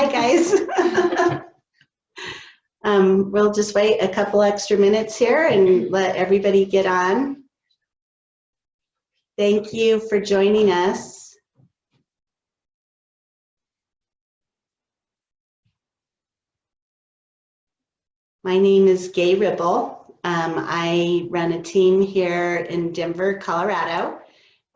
Hi, guys. We'll just wait a couple extra minutes here and let everybody get on. Thank you for joining us. My name is Gaye Ribble. I run a team here in Denver, Colorado,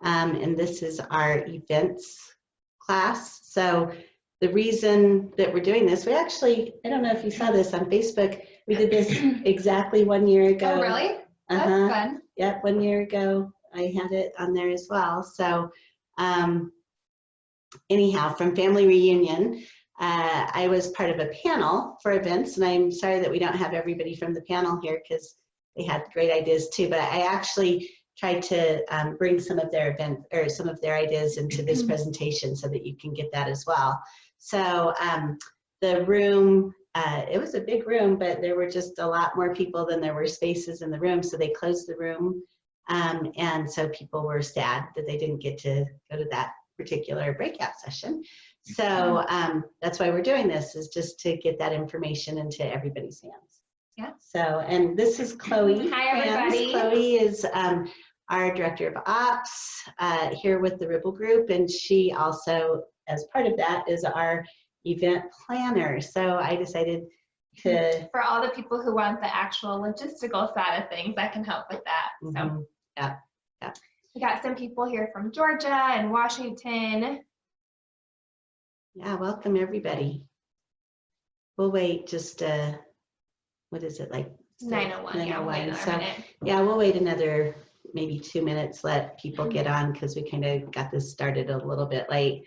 and this is our events class. So the reason that we're doing this, we actually, I don't know if you saw this on Facebook, we did this exactly 1 year ago. Oh, really? That's fun. Yep, 1 year ago, I had it on there as well. So anyhow, from Family Reunion, I was part of a panel for events, and I'm sorry that we don't have everybody from the panel here because they had great ideas too, but I actually tried to bring some of their some of their ideas into this presentation so that you can get that as well. So the room, it was a big room, but there were just a lot more people than there were spaces in the room, so they closed the room, and so people were sad that they didn't get to go to that particular breakout session. So that's why we're doing this, is just to get that information into everybody's hands. Yeah. So, and this is Chloe. Hi, everybody. Chloe is our Director of Ops here with the Ribble Group, and she also, as part of that, is our event planner. So I decided to... For all the people who want the actual logistical side of things, I can help with that. So yeah. We got some people here from Georgia and Washington. Yeah, welcome everybody. We'll wait just what is it, like 9:01? 9:01. Yeah, so yeah, we'll wait another maybe 2 minutes, let people get on, because we kind of got this started a little bit late.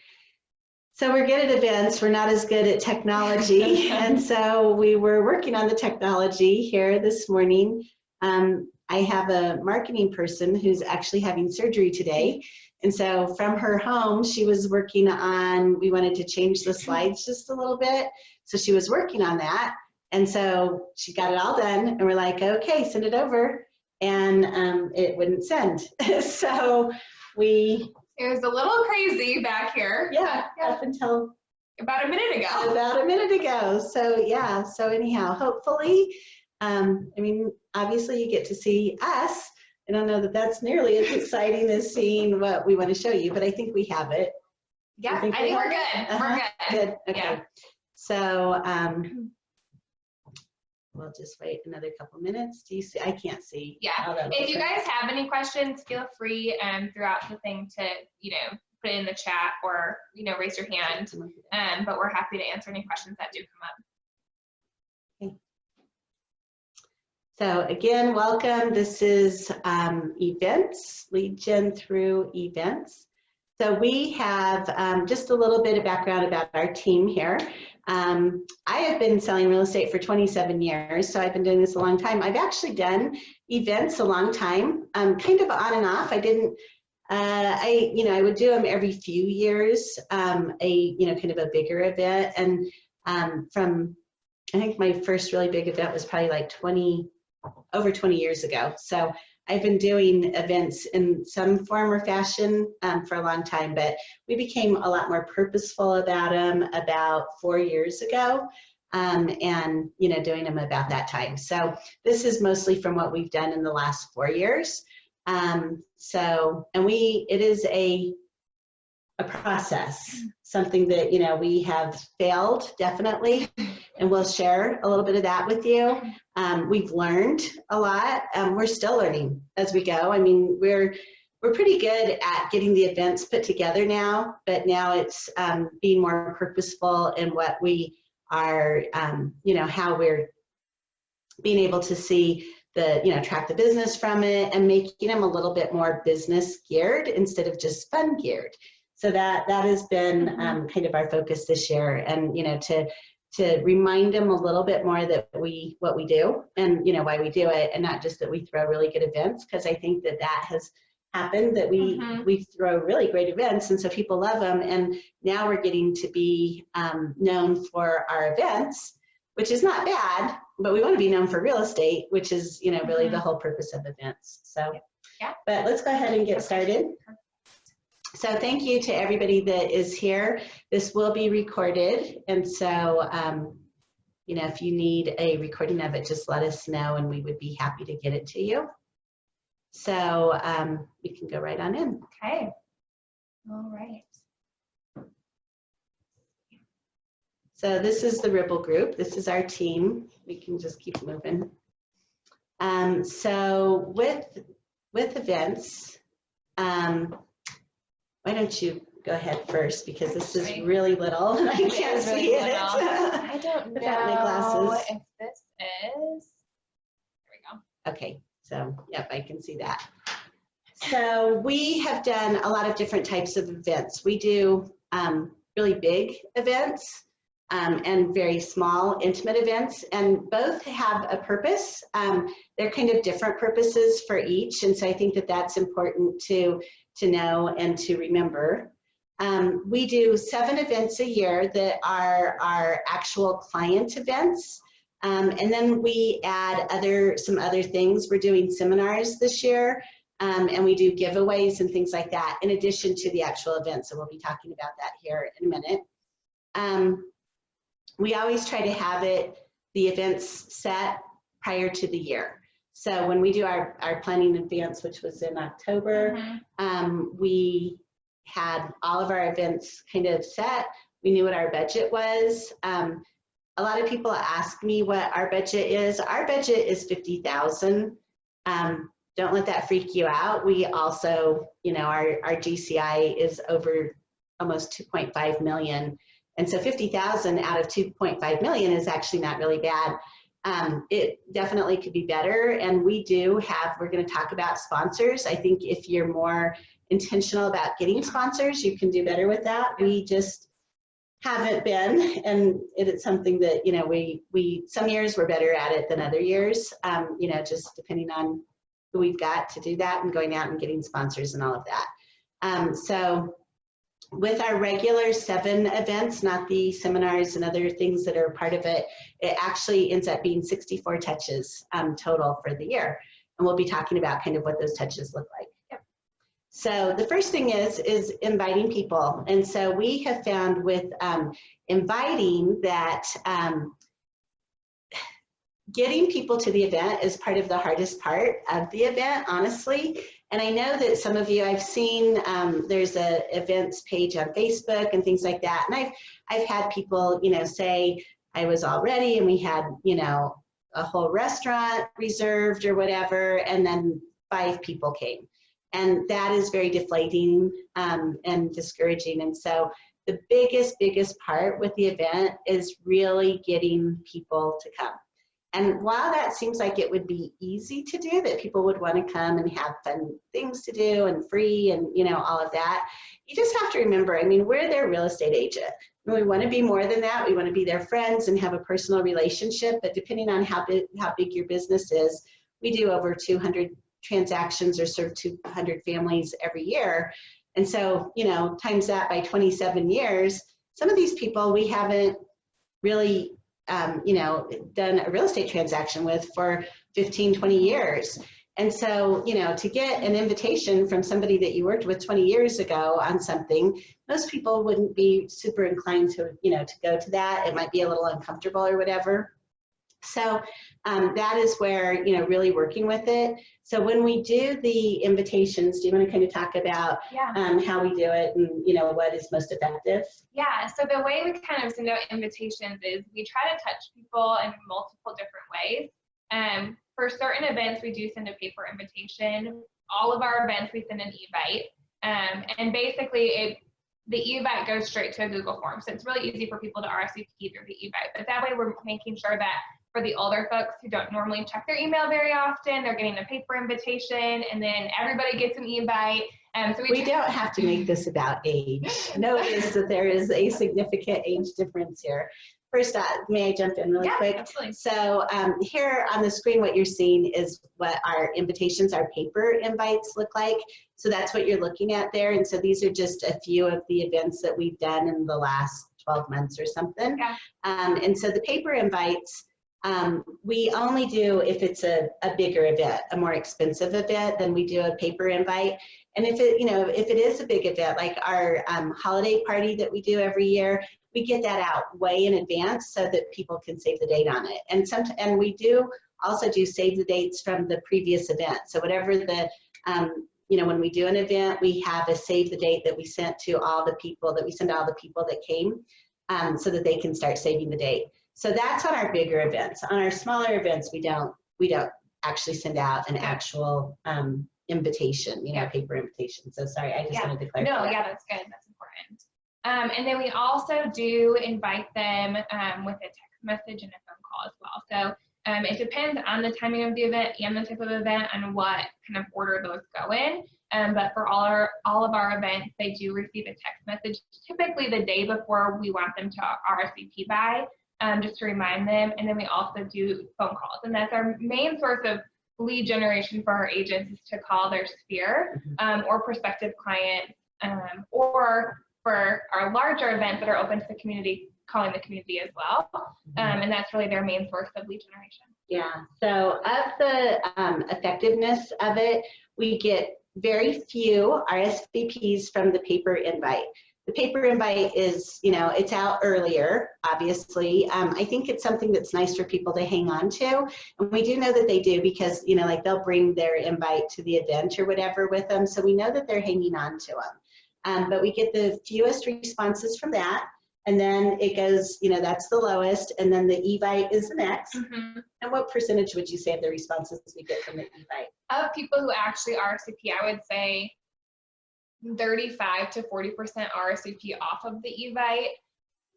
So we're good at events, we're not as good at technology. And so we were working on the technology here this morning. I have a marketing person who's actually having surgery today. And so from her home, she was working on, we wanted to change the slides just a little bit. So she was working on that. And so she got it all done, and we're like, okay, send it over. And it wouldn't send. So it was a little crazy back here. Yeah, up until about a minute ago. About a minute ago. So yeah, so anyhow, hopefully, I mean, obviously you get to see us. I don't know that that's nearly as exciting as seeing what we want to show you, but I think we have it. Yeah, I think we're good. We're good. Good. Okay. Yeah. So we'll just wait another couple minutes. Do you see? I can't see. Yeah. If you guys have any questions, feel free throughout the thing to, put it in the chat or, raise your hand. But we're happy to answer any questions that do come up. Okay. So again, welcome. This is events, lead gen through events. So we have just a little bit of background about our team here. I have been selling real estate for 27 years, so I've been doing this a long time. I've actually done events a long time, kind of on and off. I didn't, I would do them every few years, kind of a bigger event. And I think my first really big event was probably like over 20 years ago. So I've been doing events in some form or fashion for a long time, but we became a lot more purposeful about them about 4 years ago, and doing them about that time. So this is mostly from what we've done in the last 4 years. It is a process, something that we have failed definitely, and we'll share a little bit of that with you. We've learned a lot. We're still learning as we go. I mean, we're pretty good at getting the events put together now, but now it's being more purposeful in what we are, how we're being able to see track the business from it, and making them a little bit more business geared instead of just fun geared. So that has been kind of our focus this year, and to remind them a little bit more that what we do, and why we do it, and not just that we throw really good events, because I think that has happened, that we throw really great events, and so people love them, and now we're getting to be known for our events, which is not bad, but we want to be known for real estate, which is really the whole purpose of events. So yeah, but let's go ahead and get started. So thank you to everybody that is here. This will be recorded, and so you know, if you need a recording of it, just let us know and we would be happy to get it to you. So we can go right on in. Okay. All right. So this is the Ribble Group. This is our team. We can just keep moving. So with events, why don't you go ahead first, because this is really little and I can't see it. I don't know without my glasses. if this is, there we go. Okay, so yep, I can see that. So we have done a lot of different types of events. We do really big events and very small, intimate events, and both have a purpose. They're kind of different purposes for each, and so I think that that's important to know and to remember. We do 7 events a year that are our actual client events. And then we add some other things. We're doing seminars this year, and we do giveaways and things like that in addition to the actual events. So we'll be talking about that here in a minute. We always try to have the events set prior to the year. So when we do our planning advance, which was in October, we had all of our events kind of set. We knew what our budget was. A lot of people ask me what our budget is. Our budget is $50,000. Don't let that freak you out. We also, you know, our GCI is over almost 2.5 million. And so 50,000 out of 2.5 million is actually not really bad. It definitely could be better. And we're going to talk about sponsors. I think if you're more intentional about getting sponsors, you can do better with that. We just haven't been, and it's something that, you know, we some years we're better at it than other years, you know, just depending on who we've got to do that and going out and getting sponsors and all of that. So with our regular 7 events, not the seminars and other things that are part of it, it actually ends up being 64 touches total for the year. And we'll be talking about kind of what those touches look like. Yep. So the first thing is inviting people. And so we have found with inviting that getting people to the event is part of the hardest part of the event, honestly. And I know that some of you, I've seen there's a events page on Facebook and things like that. And I've had people, you know, say I was all ready and we had, you know, a whole restaurant reserved or whatever, and then 5 people came. And that is very deflating and discouraging. And so the biggest part with the event is really getting people to come. And while that seems like it would be easy to do, that people would want to come and have fun things to do and free and, you know, all of that, you just have to remember, I mean, we're their real estate agent. And we want to be more than that. We want to be their friends and have a personal relationship. But depending on how big your business is, we do over 200 transactions or serve 200 families every year. And so, you know, times that by 27 years, some of these people we haven't really you know, done a real estate transaction with for 15, 20 years. And so, you know, to get an invitation from somebody that you worked with 20 years ago on something, most people wouldn't be super inclined to, you know, to go to that. It might be a little uncomfortable or whatever. So that is where, you know, really working with it. So when we do the invitations, do you want to kind of talk about how we do it and, you know, what is most effective? Yeah, so the way we kind of send out invitations is we try to touch people in multiple different ways. For certain events, we do send a paper invitation. All of our events, we send an e-bite. And basically, the e-bite goes straight to a Google form. So it's really easy for people to RSVP through the e-bite. But that way, we're making sure that for the older folks who don't normally check their email very often, they're getting a paper invitation, and then everybody gets an e-bite. So we don't have to make this about age. Notice that there is a significant age difference here. First, may I jump in really quick? Absolutely. So here on the screen, what you're seeing is what our invitations, our paper invites look like. So that's what you're looking at there. And so these are just a few of the events that we've done in the last 12 months or something. Yeah. And so the paper invites, We only do if it's a bigger event, a more expensive event, then we do a paper invite. And if it, if it is a big event, like our holiday party that we do every year, we get that out way in advance so that people can save the date on it. And we do also do save the dates from the previous event. So whatever the, when we do an event, we have a save the date that we sent to all the people, that we send to all the people that came, so that they can start saving the date. So that's on our bigger events. On our smaller events, we don't actually send out an actual invitation, paper invitation. So sorry, I just wanted to clarify. No, yeah, that's good. That's important. And then we also do invite them with a text message and a phone call as well. So it depends on the timing of the event and the type of event and what kind of order those go in. But for all of our events, they do receive a text message, typically the day before we want them to RSVP by, just to remind them. And then we also do phone calls. And that's our main source of lead generation for our agents, is to call their sphere or prospective clients, or for our larger events that are open to the community, calling the community as well. And that's really their main source of lead generation. Yeah, so of the effectiveness of it, we get very few RSVPs from the paper invite. The paper invite is, it's out earlier, obviously. I think it's something that's nice for people to hang on to. And we do know that they do because, like they'll bring their invite to the event or whatever with them. So we know that they're hanging on to them. But we get the fewest responses from that. And then it goes, that's the lowest. And then the Evite is the next. And what percentage would you say of the responses we get from the Evite? Of people who actually RSVP, I would say 35 to 40% RSVP off of the Evite.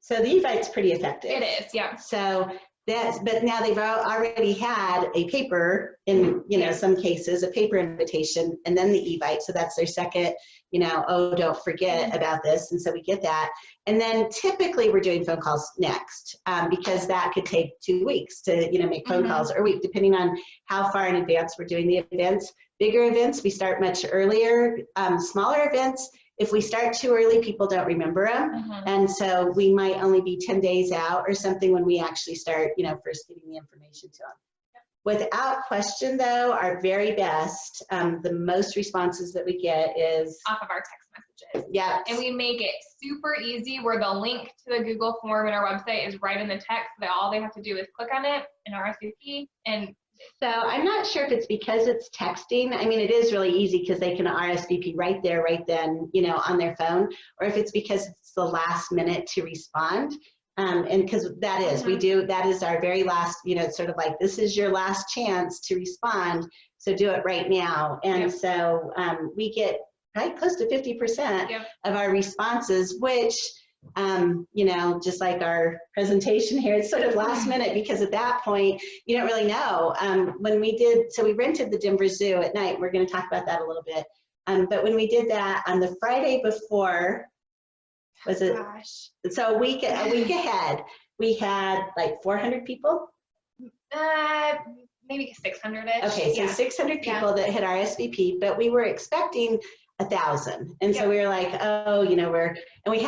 So the Evite's pretty effective. It is, yeah. So but now they've already had a paper in, some cases, a paper invitation, and then the Evite. So that's their second, oh, don't forget about this. And so we get that. And then typically we're doing phone calls next, because that could take 2 weeks to, make phone calls, or a week, depending on how far in advance we're doing the events. Bigger events, we start much earlier. Smaller events, if we start too early, people don't remember them. And so we might only be 10 days out or something when we actually start, first getting the information to them. Without question, though, our very best, the most responses that we get is off of our text messages. Yeah. And we make it super easy, where the link to the Google form in our website is right in the text, that all they have to do is click on it and RSVP. And so I'm not sure if it's because it's texting. I mean, it is really easy because they can RSVP right there, right then, on their phone, or if it's because it's the last minute to respond. And because that is, that is our very last, it's sort of like, this is your last chance to respond. So do it right now. And so we get probably close to 50% of our responses, which, just like our presentation here, it's sort of last minute, because at that point, you don't really know. When we did, so we rented the Denver Zoo at night. We're going to talk about that a little bit. But when we did that on the Friday before, was it? Gosh. So a week ahead, we had like 400 people. Maybe 600-ish. Okay, so 600 people that had RSVP, but we were expecting 1,000, and so we were like, oh, and we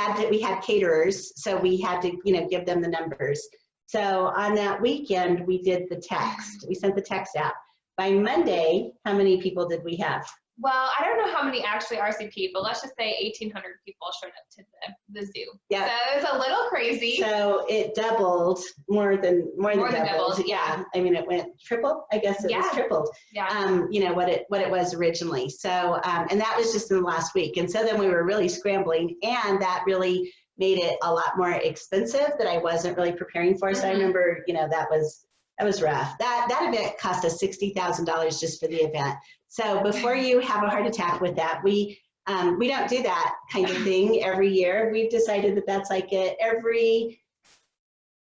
had caterers, so we had to, give them the numbers. So on that weekend, we did the text. We sent the text out. By Monday, how many people did we have? Well, I don't know how many actually RSVP, but let's just say 1,800 people showed up to the zoo. Yeah. So it was a little crazy. So it doubled, more than doubled. Yeah. I mean, it went triple. I guess it was tripled. Yeah. What it was originally. So, and that was just in the last week. And so then we were really scrambling, and that really made it a lot more expensive that I wasn't really preparing for. So I remember, that was rough. That event cost us $60,000 just for the event. So before you have a heart attack with that, we don't do that kind of thing every year. We've decided that that's like it every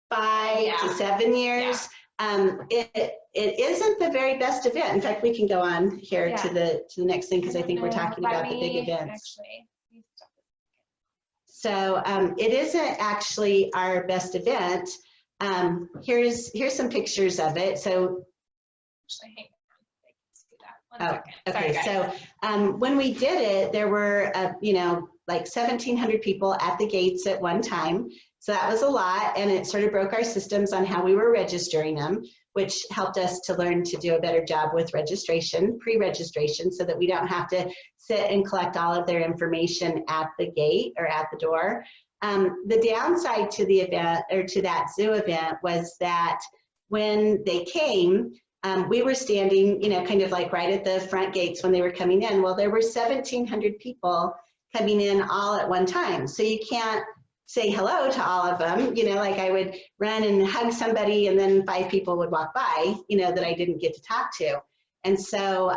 5 to 7 years. It isn't the very best event. In fact, we can go on here to the next thing, because I think we're talking about the big events. So it isn't actually our best event. Here's some pictures of it. So, okay. So when we did it, there were like 1,700 people at the gates at one time. So that was a lot, and it sort of broke our systems on how we were registering them, which helped us to learn to do a better job with registration, pre-registration, so that we don't have to sit and collect all of their information at the gate or at the door. The downside to the event, or to that zoo event, was that when they came, we were standing, you know, kind of like right at the front gates when they were coming in. Well, there were 1,700 people coming in all at one time. So you can't say hello to all of them, you know, like I would run and hug somebody and then 5 people would walk by, you know, that I didn't get to talk to. And so,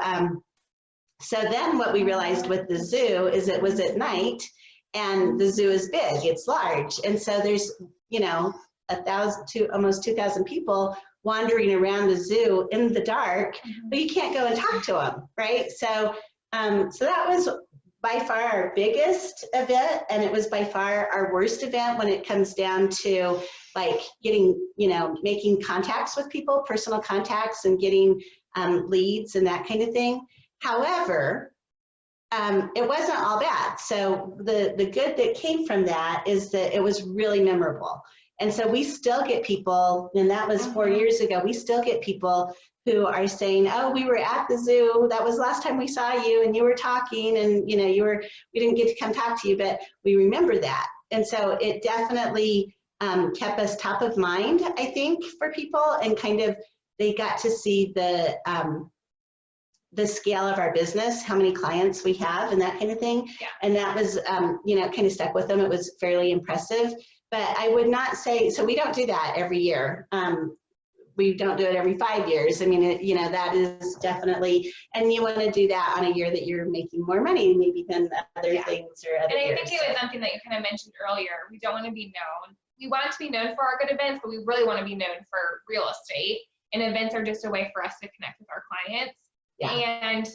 so then what we realized with the zoo is it was at night, and the zoo is big, it's large. And so there's, you know, 1,000 to almost 2,000 people wandering around the zoo in the dark, but you can't go and talk to them, right? So, so that was by far our biggest event, and it was by far our worst event when it comes down to like getting, you know, making contacts with people, personal contacts, and getting leads and that kind of thing. However, it wasn't all bad. So the good that came from that is that it was really memorable. And so we still get people, and that was 4 years ago, we still get people who are saying, oh, we were at the zoo, that was last time we saw you, and you were talking, and you know, we didn't get to come talk to you, but we remember that. And so it definitely kept us top of mind, I think, for people, and kind of, they got to see the scale of our business, how many clients we have, and that kind of thing. Yeah. And that was, you know, kind of stuck with them. It was fairly impressive. But I would not say, so we don't do that every year. We don't do it every 5 years. I mean, you know, that is definitely, and you want to do that on a year that you're making more money maybe than other things or other years. And I think it was something that you kind of mentioned earlier. We don't want to be known. We want to be known for our good events, but we really want to be known for real estate. And events are just a way for us to connect with our clients. Yeah. And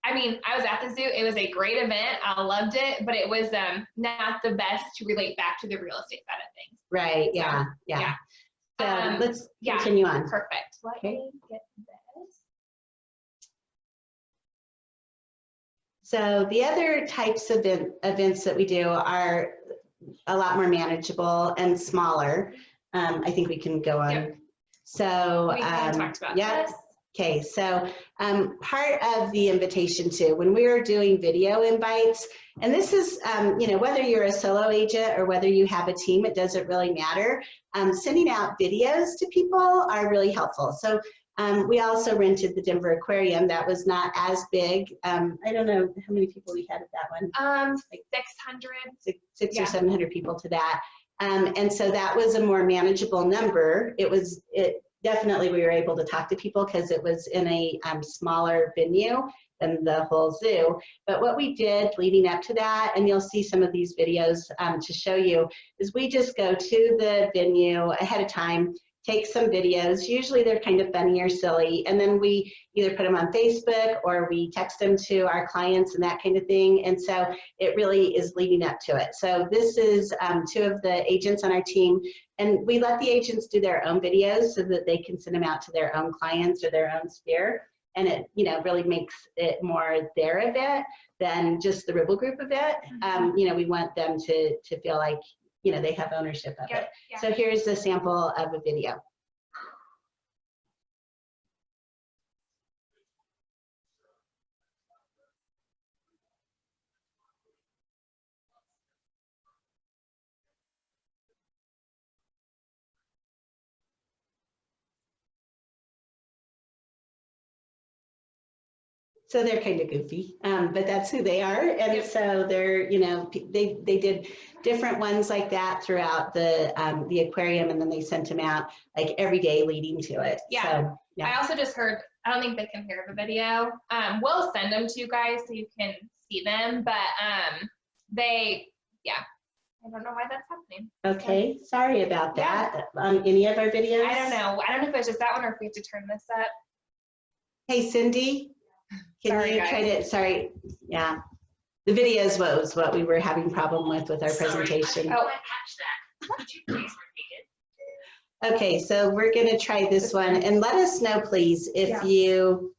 I mean, I was at the zoo. It was a great event. I loved it, but it was not the best to relate back to the real estate side of things. Right. Yeah. So, yeah. So let's continue on. Perfect. Let me get this. So the other types of events that we do are a lot more manageable and smaller. I think we can go on. Yep. So we talked about this. Okay, so part of the invitation too, when we were doing video invites, and this is, you know, whether you're a solo agent or whether you have a team, it doesn't really matter. Sending out videos to people are really helpful. So we also rented the Denver Aquarium. That was not as big. I don't know how many people we had at that one. Like 600. Six or 700 people to that. And so that was a more manageable number. Definitely we were able to talk to people because it was in a smaller venue than the whole zoo. But what we did leading up to that, and you'll see some of these videos to show you, is we just go to the venue ahead of time, take some videos. Usually they're kind of funny or silly, and then we either put them on Facebook or we text them to our clients and that kind of thing. And so it really is leading up to it. So this is 2 of the agents on our team, and we let the agents do their own videos so that they can send them out to their own clients or their own sphere. And it, you know, really makes it more their event than just the Ribble Group event. You know, we want them to feel like, you know, they have ownership of it. Yeah. So here's a sample of a video. So they're kind of goofy, but that's who they are. And so they're, you know, they did different ones like that throughout the aquarium, and then they sent them out like every day leading to it. Yeah. So, yeah. I also just heard, I don't think they can hear the video. We'll send them to you guys so you can see them, but I don't know why that's happening. Okay, sorry about that. Any of our videos? I don't know. I don't know if it's just that one or if we have to turn this up. Hey, Cindy. Can you try to, sorry, yeah. The videos was what we were having problem with our presentation. I didn't catch that. Could you please repeat it? Okay, so we're gonna try this one, and let us know, please, if you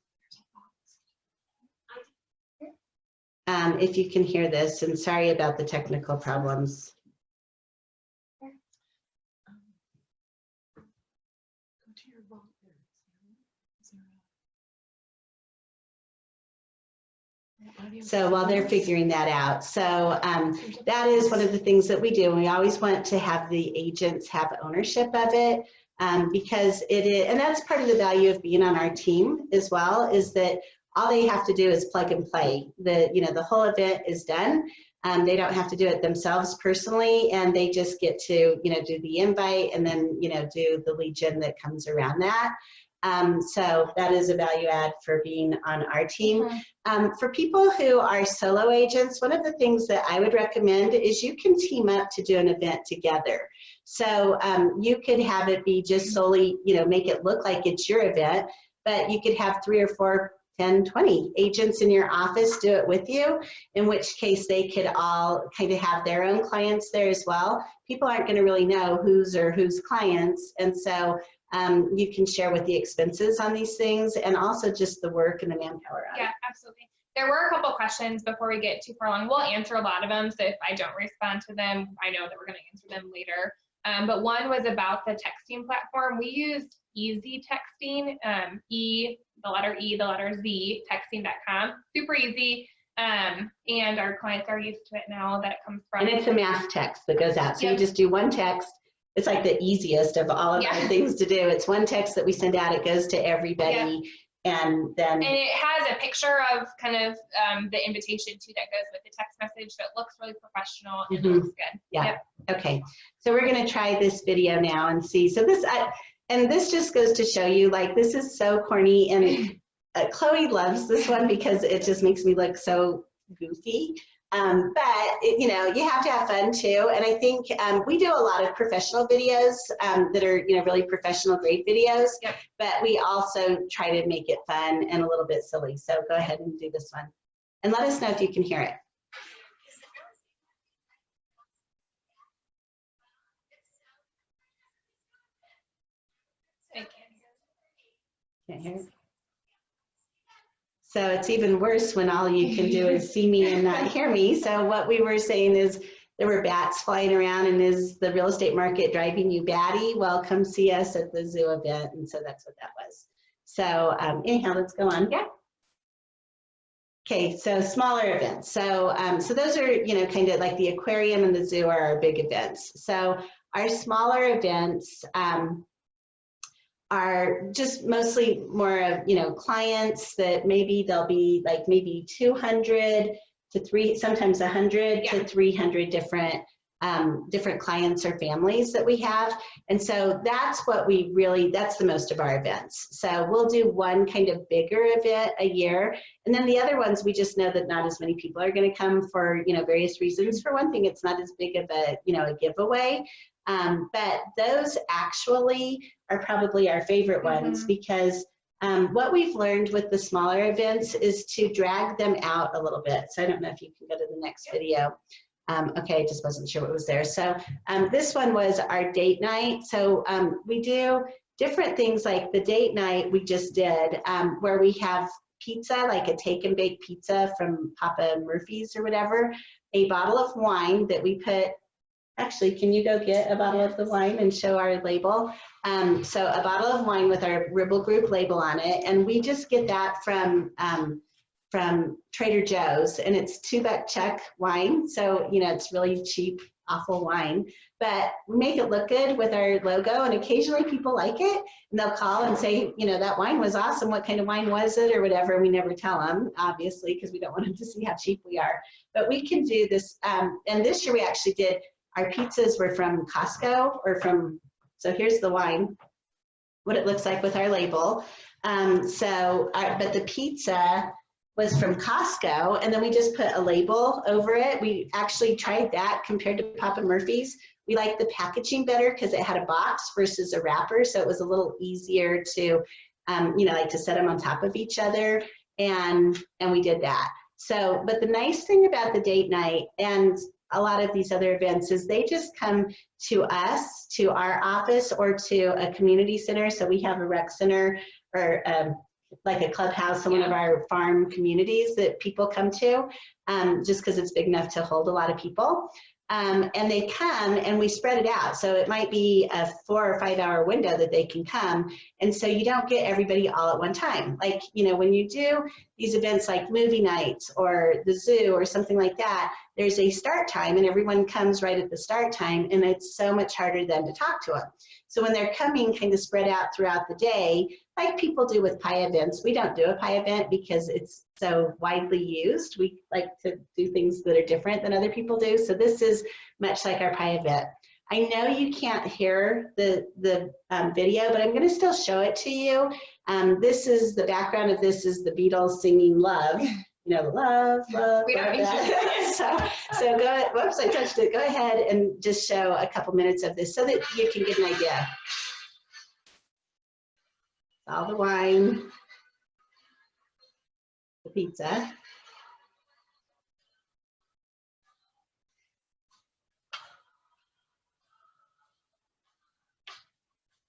can hear this, and sorry about the technical problems. So while they're figuring that out, so that is one of the things that we do. And we always want to have the agents have ownership of it, because it is, and that's part of the value of being on our team as well, is that all they have to do is plug and play. The whole event is done. They don't have to do it themselves personally, and they just get to, do the invite and then, do the lead gen that comes around that. So that is a value add for being on our team. For people who are solo agents, one of the things that I would recommend is you can team up to do an event together. So you could have it be just solely, make it look like it's your event, but you could have 3 or 4, 10, 20 agents in your office do it with you, in which case they could all kind of have their own clients there as well. People aren't going to really know whose clients, and so you can share what the expenses on these things and also just the work and the manpower on it. Yeah, absolutely. There were a couple questions before we get too far along. We'll answer a lot of them, so if I don't respond to them, I know that we're going to answer them later. But one was about the texting platform. We used Easy Texting, the letter E, the letter Z, texting.com. Super easy. And our clients are used to it now that it comes from. And it's a mass text that goes out. So Yep. You just do one text. It's like the easiest of all of our things to do. It's one text that we send out. It goes to everybody. And then. And it has a picture of kind of the invitation too that goes with the text message. So it looks really professional and it looks good. Yeah. Yep. Okay. So we're going to try this video now and see. So this just goes to show you, like, this is so corny, and Chloe loves this one because it just makes me look so goofy. But you have to have fun too. And I think we do a lot of professional videos that are, really professional, great videos, but we also try to make it fun and a little bit silly. So go ahead and do this one and let us know if you can hear it. Can't hear it. So it's even worse when all you can do is see me and not hear me. So what we were saying is there were bats flying around, and is the real estate market driving you batty? Well, come see us at the zoo event. And so that's what that was. So anyhow, let's go on. Yeah. Okay, so smaller events. So those are, kind of like the aquarium and the zoo are our big events. So our smaller events are just mostly more of, clients that maybe they'll be like maybe 200 to sometimes 100 to 300 different clients or families that we have. And so that's that's the most of our events. So we'll do one kind of bigger event a year. And then the other ones, we just know that not as many people are going to come for, various reasons. For one thing, it's not as big of a giveaway. But those actually are probably our favorite ones, because what we've learned with the smaller events is to drag them out a little bit. So I don't know if you can go to the next video. Okay, I just wasn't sure what was there. So this one was our date night. So we do different things, like the date night we just did, where we have pizza, like a take and bake pizza from Papa Murphy's or whatever, a bottle of wine that we put. Actually, can you go get a bottle of the wine and show our label? So a bottle of wine with our Ribble Group label on it, and we just get that from Trader Joe's, and it's $2 check wine. So, it's really cheap, awful wine, but we make it look good with our logo, and occasionally people like it, and they'll call and say, that wine was awesome. What kind of wine was it, or whatever? And we never tell them, obviously, because we don't want them to see how cheap we are. But we can do this, and this year we actually did. Our pizzas were from Costco so here's the wine, what it looks like with our label. But the pizza was from Costco, and then we just put a label over it. We actually tried that compared to Papa Murphy's. We liked the packaging better because it had a box versus a wrapper, so it was a little easier to, like to set them on top of each other, and we did that. So, but the nice thing about the date night and a lot of these other events is they just come to us, to our office, or to a community center. So we have a rec center or like a clubhouse in one of our farm communities that people come to, just because it's big enough to hold a lot of people. And they come and we spread it out. So it might be a 4 or 5 hour window that they can come. And so you don't get everybody all at one time. Like, you know, when you do these events like movie nights or the zoo or something like that, there's a start time and everyone comes right at the start time, and it's so much harder then to talk to them. So when they're coming kind of spread out throughout the day, like people do with pie events, we don't do a pie event because it's so widely used. We like to do things that are different than other people do. So this is much like our pie event. I know you can't hear the video, but I'm going to still show it to you. This is the background of this is the Beatles singing Love. You know, love, love, We don't love need that. So go ahead. Whoops, I touched it. Go ahead and just show a couple minutes of this so that you can get an idea. All the wine, the pizza.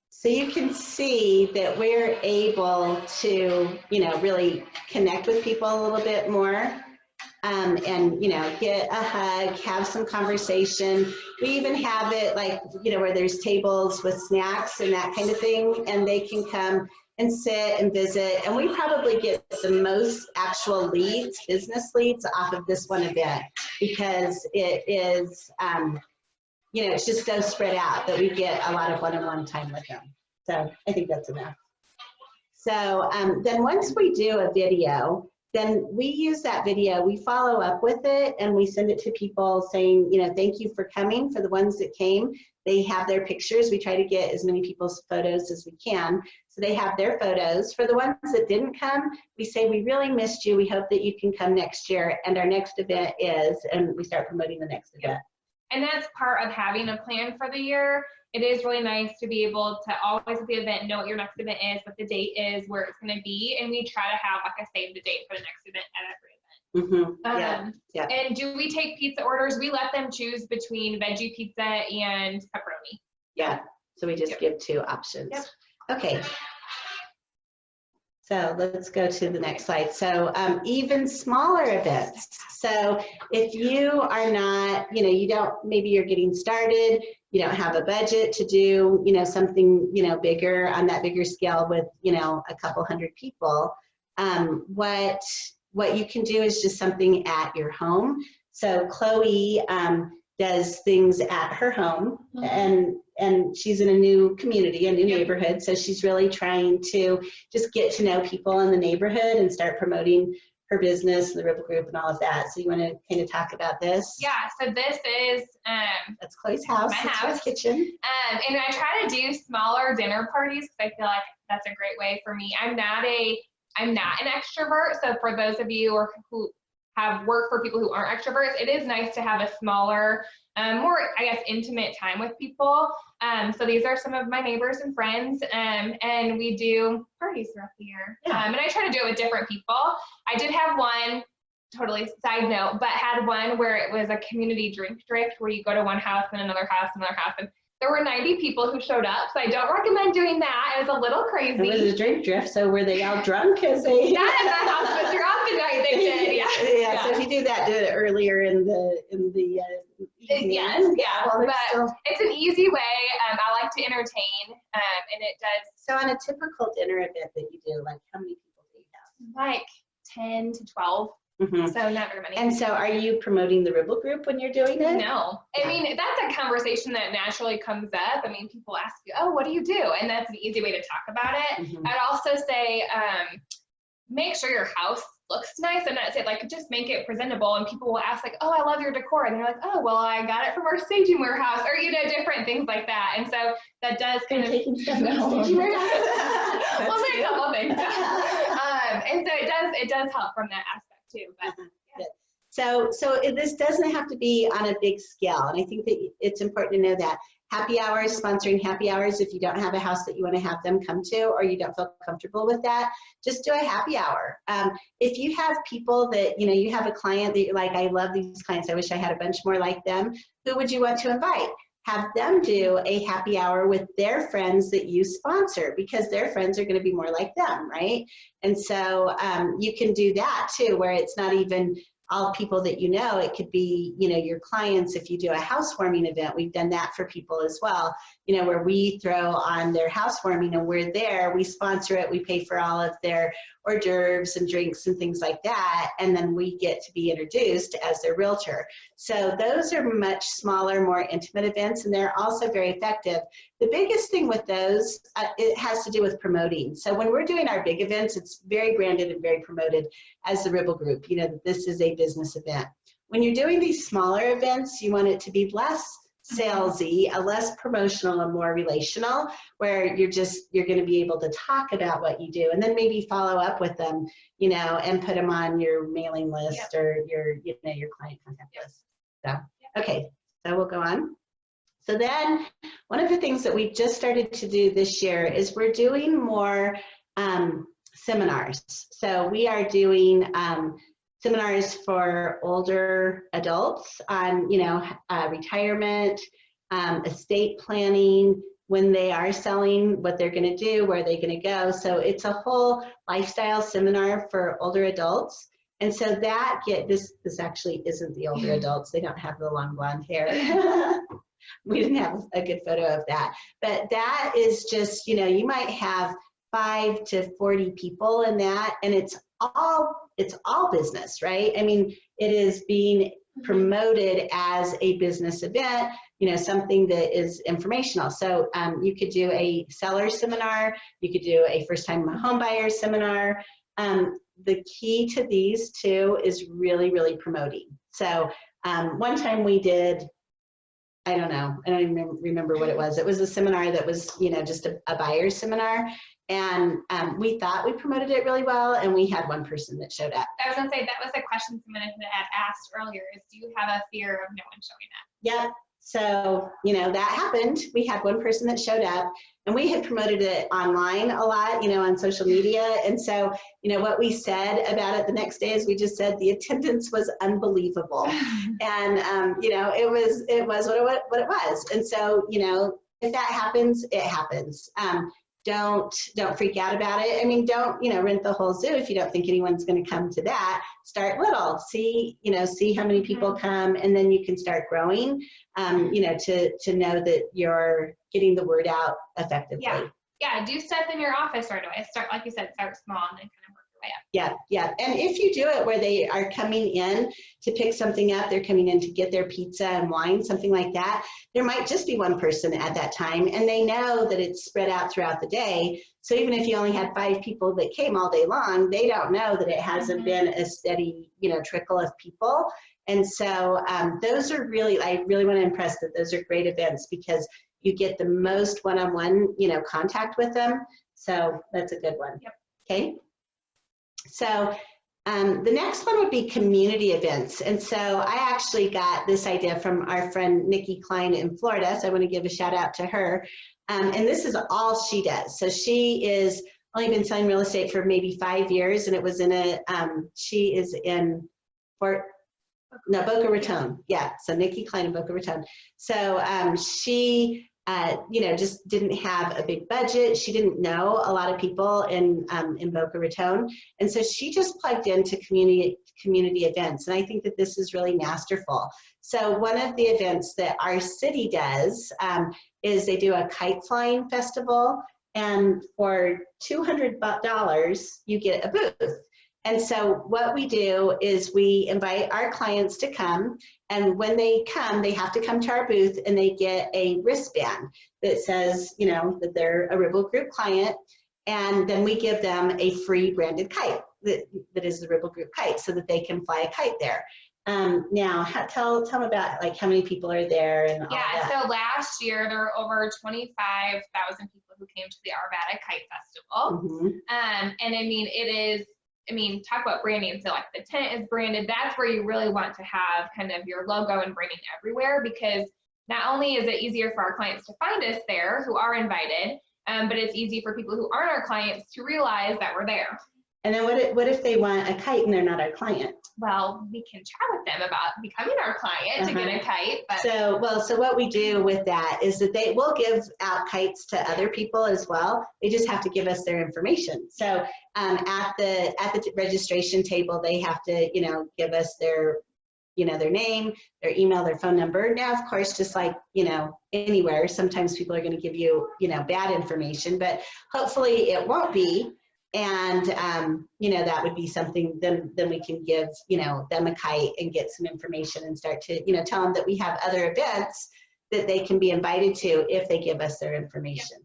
So you can see that we're able to, you know, really connect with people a little bit more, and, you know, get a hug, have some conversation. We even have it like, you know, where there's tables with snacks and that kind of thing, and they can come and sit and visit. And we probably get the most actual leads, business leads, off of this one event because it is, you know, it's just so spread out that we get a lot of one-on-one time with them. So I think that's enough. So then once we do a video, then we use that video, we follow up with it, and we send it to people saying, you know, thank you for coming. For the ones that came, they have their pictures. We try to get as many people's photos as we can. So they have their photos. For the ones that didn't come, we say, we really missed you. We hope that you can come next year. And our next event is, and we start promoting the next event. And that's part of having a plan for the year. It is really nice to be able to always at the event know what your next event is, what the date is, where it's going to be, and we try to have like a save the date for the next event at every event. Mm-hmm. Yeah. And do we take pizza orders? We let them choose between veggie pizza and pepperoni. Yeah, so we just give 2 options. Yep. Okay. So let's go to the next slide. So even smaller events. So if you are not, you know, you don't, maybe you're getting started, you don't have a budget to do, you know, something, you know, bigger on that bigger scale with, you know, a couple hundred people, what you can do is just something at your home. So Chloe does things at her home, and she's in a new community, a new neighborhood. So she's really trying to just get to know people in the neighborhood and start promoting her business, the Ribble Group, and all of that. So you want to kind of talk about this? Yeah. So this is that's Chloe's house. My It's house. her kitchen. And I try to do smaller dinner parties because I feel like that's a great way for me. I'm not an extrovert. So for those of you who have worked for people who aren't extroverts, it is nice to have a smaller, more, I guess, intimate time with people. So these are some of my neighbors and friends, and we do parties throughout the year. Yeah. And I try to do it with different people. I did have one, totally side note, but had one where it was a community drink drift where you go to one house and another house and another house, and there were 90 people who showed up, so I don't recommend doing that. It was a little crazy. It was a drink drift, so were they all drunk as they? Not in the house, but throughout the night they did, Yeah, so if you do that, do it earlier in the evening. Yes, yeah, While but they're still... it's an easy way. I like to entertain, and it does. So on a typical dinner event that you do, like how many people do you have? Like 10 to 12, so not very many. And so are you promoting the Ribble Group when you're doing it? No, I mean, that's a conversation that naturally comes up. I mean, people ask you, oh, what do you do? And that's an easy way to talk about it. I'd also say, make sure your house looks nice. I'm not saying like just make it presentable, and people will ask like, oh, I love your decor, and they're like, oh, well, I got it from our staging warehouse, or you know, different things like that. And so that does kind of taking stuff from the no. staging warehouse. Well, there's a couple things. And so it does help from that aspect too. But So this doesn't have to be on a big scale, and I think that it's important to know that. Happy hours, sponsoring happy hours, if you don't have a house that you want to have them come to, or you don't feel comfortable with that, just do a happy hour. If you have people that, you know, you have a client that you're like, I love these clients, I wish I had a bunch more like them, who would you want to invite? Have them do a happy hour with their friends that you sponsor, because their friends are going to be more like them, right? And so you can do that too, where it's not even all people that you know. It could be, you know, your clients. If you do a housewarming event, we've done that for people as well, you know, where we throw on their housewarming and we're there, we sponsor it, we pay for all of their hors d'oeuvres and drinks and things like that, and then we get to be introduced as their realtor. So those are much smaller, more intimate events, and they're also very effective. The biggest thing with those, it has to do with promoting. So when we're doing our big events, it's very branded and very promoted as the Ribble Group, you know, that this is a business event. When you're doing these smaller events, you want it to be less salesy, less promotional and more relational, where you're going to be able to talk about what you do and then maybe follow up with them, you know, and put them on your mailing list or your, you know, your client contact list. So, okay, so we'll go on. So then one of the things that we've just started to do this year is we're doing more seminars. So we are doing seminars for older adults on, you know, retirement, estate planning, when they are selling, what they're going to do, where they're going to go. So it's a whole lifestyle seminar for older adults. And so that this actually isn't the older adults. They don't have the long blonde hair. We didn't have a good photo of that. But that is just, you know, you might have 5 to 40 people in that, and it's all business, right? I mean, it is being promoted as a business event, you know, something that is informational. So you could do a seller seminar, you could do a first-time home buyer seminar. The key to these two is really, really promoting. So one time we did, I don't know, I don't even remember what it was. It was a seminar that was, you know, just a buyer's seminar. And we thought we promoted it really well, and we had one person that showed up. I was gonna say, that was a question someone had asked earlier, is do you have a fear of no one showing up? Yep. So, you know, that happened. We had one person that showed up, and we had promoted it online a lot, you know, on social media. And so, you know, what we said about it the next day is we just said the attendance was unbelievable. And, you know, it was what it was. And so, you know, if that happens, it happens. Don't freak out about it. I mean, don't, you know, rent the whole zoo if you don't think anyone's going to come to that. Start little, see how many people come, and then you can start growing, you know, to know that you're getting the word out effectively. Yeah, do stuff in your office right away. Start, like you said, start small and then kind of work your way up. Yeah. And if you do it where they are coming in to pick something up, they're coming in to get their pizza and wine, something like that, there might just be one person at that time, and they know that it's spread out throughout the day. So even if you only had 5 people that came all day long, they don't know that it hasn't been a steady, you know, trickle of people. And so those are really, I really want to impress that those are great events because you get the most one-on-one, you know, contact with them. So that's a good one. Yep. Okay. So the next one would be community events. And so I actually got this idea from our friend Nikki Klein in Florida. So I want to give a shout out to her. And this is all she does. So she is only been selling real estate for maybe 5 years. And it was in she is in Boca Raton. Yeah. So Nikki Klein in Boca Raton. So she you know, just didn't have a big budget. She didn't know a lot of people in Boca Raton. And so she just plugged into community events. And I think that this is really masterful. So one of the events that our city does is they do a kite flying festival. And for $200, you get a booth. And so what we do is we invite our clients to come, and when they come, they have to come to our booth and they get a wristband that says, you know, that they're a Ribble Group client, and then we give them a free branded kite that is the Ribble Group kite so that they can fly a kite there. Now, tell them about like how many people are there and all that. So last year there were over 25,000 people who came to the Arvada Kite Festival. And I mean, talk about branding. So like the tent is branded. That's where you really want to have kind of your logo and branding everywhere, because not only is it easier for our clients to find us there who are invited, but it's easy for people who aren't our clients to realize that we're there. And then what if they want a kite and they're not our client? Well, we can chat with them about becoming our client to get a kite. But so what we do with that is that they will give out kites to other people as well. They just have to give us their information. So at the registration table, they have to, you know, give us their, you know, their name, their email, their phone number. Now, of course, just like, you know, anywhere, sometimes people are going to give you, you know, bad information, but hopefully it won't be. And, you know, that would be something, then we can give, you know, them a kite and get some information and start to, you know, tell them that we have other events that they can be invited to if they give us their information.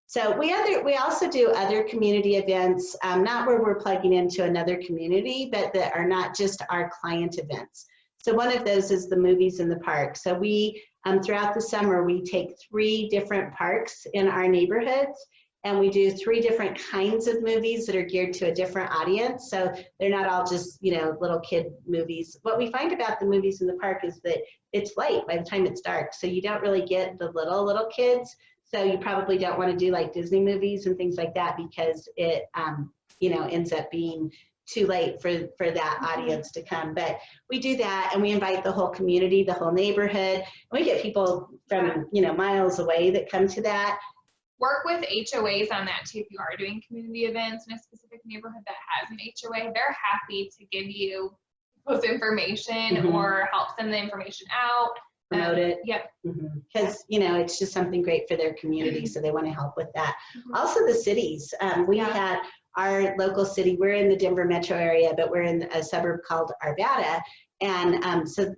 So we also do other community events, not where we're plugging into another community, but that are not just our client events. So one of those is the movies in the park. So we, throughout the summer, we take 3 different parks in our neighborhoods, and we do 3 different kinds of movies that are geared to a different audience. So they're not all just, you know, little kid movies. What we find about the movies in the park is that it's late by the time it's dark. So you don't really get the little kids. So you probably don't want to do like Disney movies and things like that, because it, you know, ends up being too late for that audience to come. But we do that, and we invite the whole community, the whole neighborhood. And we get people from, you know, miles away that come to that. Work with HOAs on that too. If you are doing community events in a specific neighborhood that has an HOA, they're happy to give you post information or help send the information out. Promote it. Yep. Because, you know, it's just something great for their community, so they want to help with that. Also the cities. We had our local city, we're in the Denver metro area, but we're in a suburb called Arvada. And so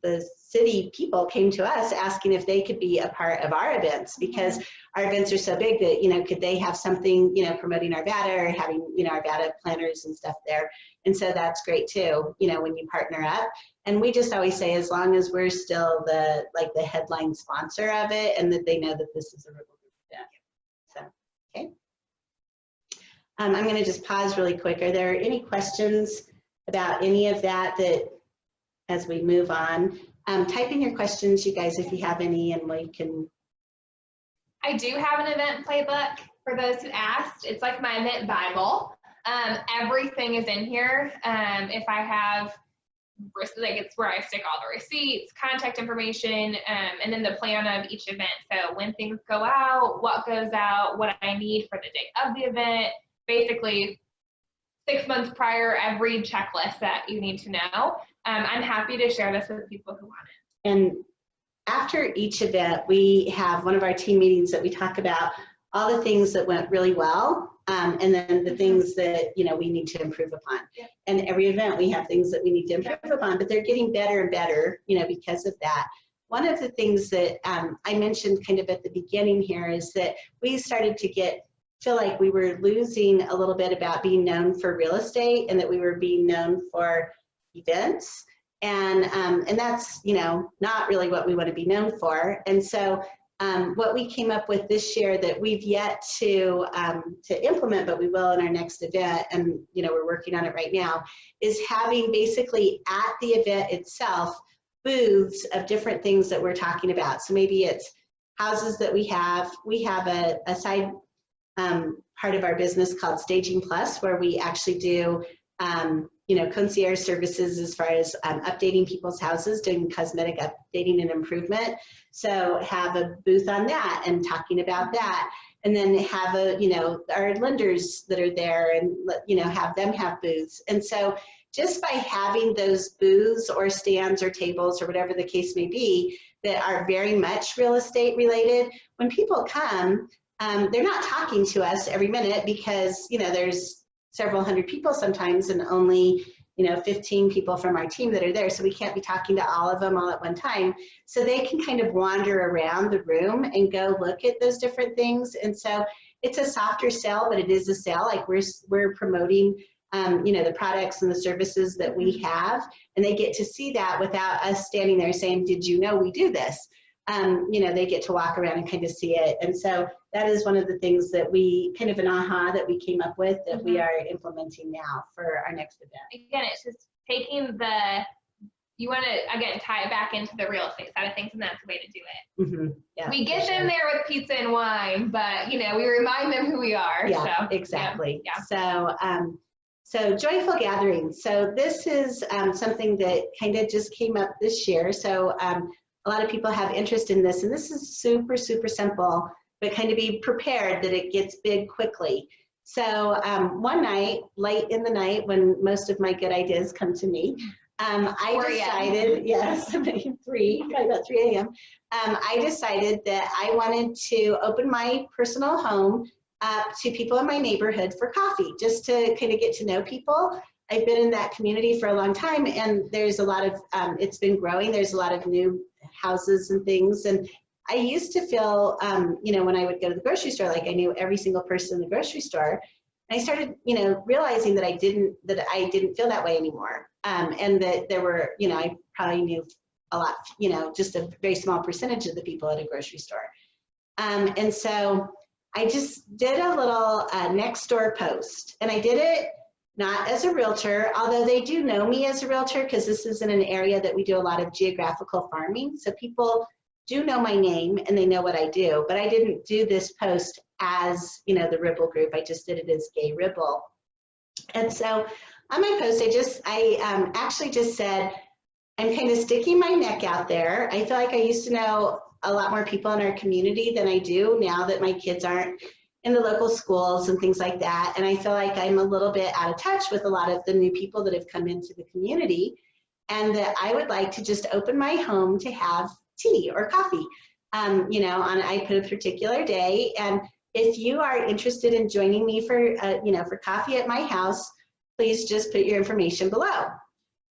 the city people came to us asking if they could be a part of our events, because our events are so big that, you know, could they have something, you know, promoting Arvada or having, you know, Arvada planners and stuff there. And so that's great too, you know, when you partner up. And we just always say, as long as we're still the headline sponsor of it, and that they know that this is a Ribble Group event. So, okay. I'm going to just pause really quick. Are there any questions about any of that as we move on? Type in your questions, you guys, if you have any, and we can. I do have an event playbook for those who asked. It's like my event Bible. Everything is in here. If I have, like, it's where I stick all the receipts, contact information, and then the plan of each event. So when things go out, what goes out, what I need for the day of the event, basically 6 months prior, every checklist that you need to know. I'm happy to share this with people who want it. And after each event, we have one of our team meetings that we talk about all the things that went really well, and then the things that, you know, we need to improve upon. And every event we have things that we need to improve upon, but they're getting better and better, you know, because of that. One of the things that I mentioned kind of at the beginning here is that we started to feel like we were losing a little bit about being known for real estate, and that we were being known for events. And that's, you know, not really what we want to be known for. And so what we came up with this year that we've yet to implement, but we will in our next event, and, you know, we're working on it right now, is having basically at the event itself booths of different things that we're talking about. So maybe it's houses that we have a side part of our business called Staging Plus, where we actually do you know, concierge services as far as updating people's houses, doing cosmetic updating and improvement. So have a booth on that and talking about that. And then have you know, our lenders that are there, and, you know, have them have booths. And so just by having those booths or stands or tables or whatever the case may be that are very much real estate related, when people come, they're not talking to us every minute, because, you know, there's several hundred people sometimes, and only, you know, 15 people from our team that are there. So we can't be talking to all of them all at one time. So they can kind of wander around the room and go look at those different things. And so it's a softer sell, but it is a sale. Like we're promoting, you know, the products and the services that we have, and they get to see that without us standing there saying, did you know we do this? You know, they get to walk around and kind of see it. And so that is one of the things that we, kind of an aha that we came up with, that we are implementing now for our next event. Again, it's just taking the you want to, again, tie it back into the real estate side of things, and that's the way to do it. Mm-hmm. Yeah, We get them there with pizza and wine, but you know, we remind them who we are. Yeah, so, exactly. Yeah. So joyful gatherings. So this is something that kind of just came up this year. So a lot of people have interest in this, and this is super, super simple, but kind of be prepared that it gets big quickly. So one night, late in the night, when most of my good ideas come to me, I decided, yes, 3, probably about 3 a.m. I decided that I wanted to open my personal home up to people in my neighborhood for coffee, just to kind of get to know people. I've been in that community for a long time, and there's a lot of, it's been growing. There's a lot of new houses and things. And I used to feel, you know, when I would go to the grocery store, like I knew every single person in the grocery store. And I started, you know, realizing that I didn't feel that way anymore. And that there were, you know, I probably knew a lot, you know, just a very small percentage of the people at a grocery store. And so I just did a little next door post, and I did it not as a realtor, although they do know me as a realtor because this is in an area that we do a lot of geographical farming. So people do know my name and they know what I do, but I didn't do this post as, you know, the Ribble Group. I just did it as Gaye Ribble. And so on my post, I actually just said, I'm kind of sticking my neck out there. I feel like I used to know a lot more people in our community than I do now that my kids aren't in the local schools and things like that. And I feel like I'm a little bit out of touch with a lot of the new people that have come into the community, and that I would like to just open my home to have tea or coffee, you know, I put a particular day. And if you are interested in joining me for, you know, for coffee at my house, please just put your information below.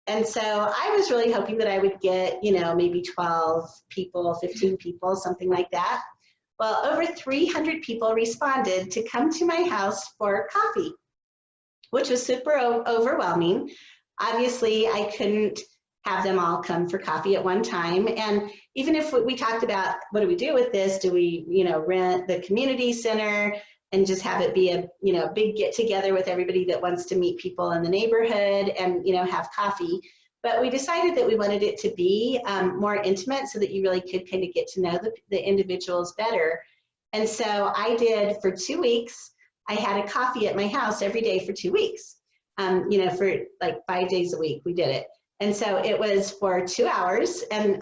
And so I was really hoping that I would get, you know, maybe 12 people, 15 people, something like that. Well, over 300 people responded to come to my house for coffee, which was super overwhelming. Obviously, I couldn't have them all come for coffee at one time. And even if we talked about, what do we do with this? Do we, you know, rent the community center and just have it be a, you know, big get together with everybody that wants to meet people in the neighborhood and, you know, have coffee? But we decided that we wanted it to be more intimate so that you really could kind of get to know the individuals better. And so I did, for 2 weeks, I had a coffee at my house every day for 2 weeks, you know, for like 5 days a week, we did it. And so it was for 2 hours, and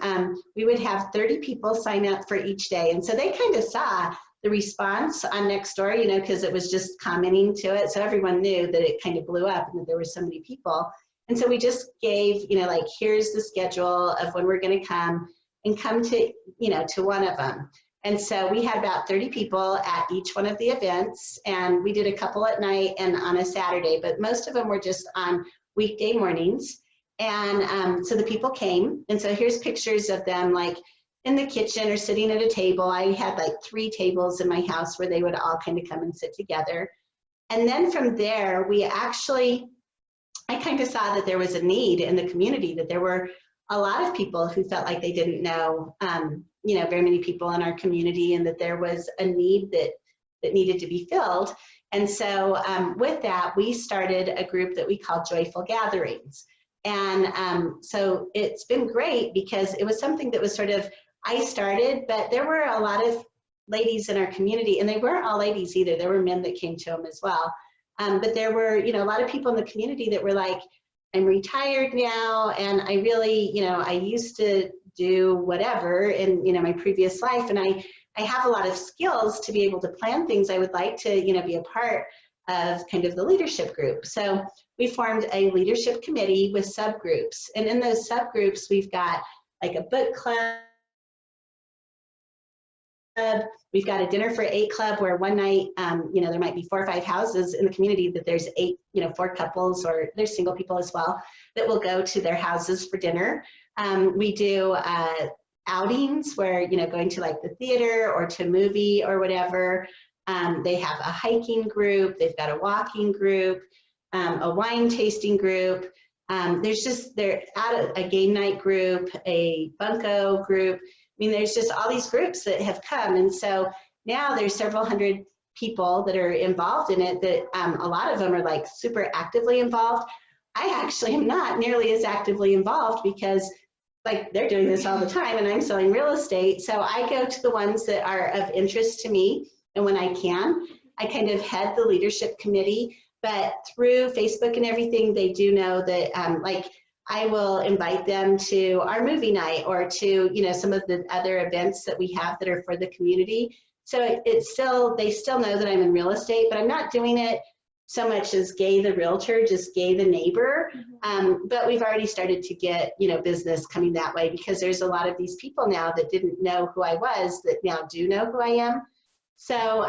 we would have 30 people sign up for each day. And so they kind of saw the response on Nextdoor, you know, because it was just commenting to it. So everyone knew that it kind of blew up and that there were so many people. And so we just gave, you know, like, here's the schedule of when we're going to come, and come to, you know, to one of them. And so we had about 30 people at each one of the events, and we did a couple at night and on a Saturday, but most of them were just on weekday mornings. And so the people came, and so here's pictures of them like in the kitchen or sitting at a table. I had like 3 tables in my house where they would all kind of come and sit together. And then from there, we actually, I kind of saw that there was a need in the community, that there were a lot of people who felt like they didn't know, you know, very many people in our community, and that there was a need that needed to be filled. And so with that, we started a group that we call Joyful Gatherings. And so it's been great because it was something that was sort of, I started, but there were a lot of ladies in our community, and they weren't all ladies either. There were men that came to them as well. But there were, you know, a lot of people in the community that were like, I'm retired now, and I really, you know, I used to do whatever in, you know, my previous life, and I have a lot of skills to be able to plan things. I would like to, you know, be a part of kind of the leadership group. So we formed a leadership committee with subgroups, and in those subgroups, we've got like a book club. We've got a dinner for 8 club where one night, you know, there might be 4 or 5 houses in the community that there's 8, you know, 4 couples, or there's single people as well, that will go to their houses for dinner. We do outings where, you know, going to like the theater or to a movie or whatever. They have a hiking group, they've got a walking group, a wine tasting group. They're at a game night group, a bunco group. I mean, there's just all these groups that have come. And so now there's several hundred people that are involved in it, that a lot of them are like super actively involved. I actually am not nearly as actively involved because like they're doing this all the time and I'm selling real estate. So I go to the ones that are of interest to me. And when I can, I kind of head the leadership committee, but through Facebook and everything, they do know that like I will invite them to our movie night or to, you know, some of the other events that we have that are for the community. So it's still, they still know that I'm in real estate, but I'm not doing it so much as Gaye the realtor, just Gaye the neighbor. But we've already started to get, you know, business coming that way because there's a lot of these people now that didn't know who I was that now do know who I am. So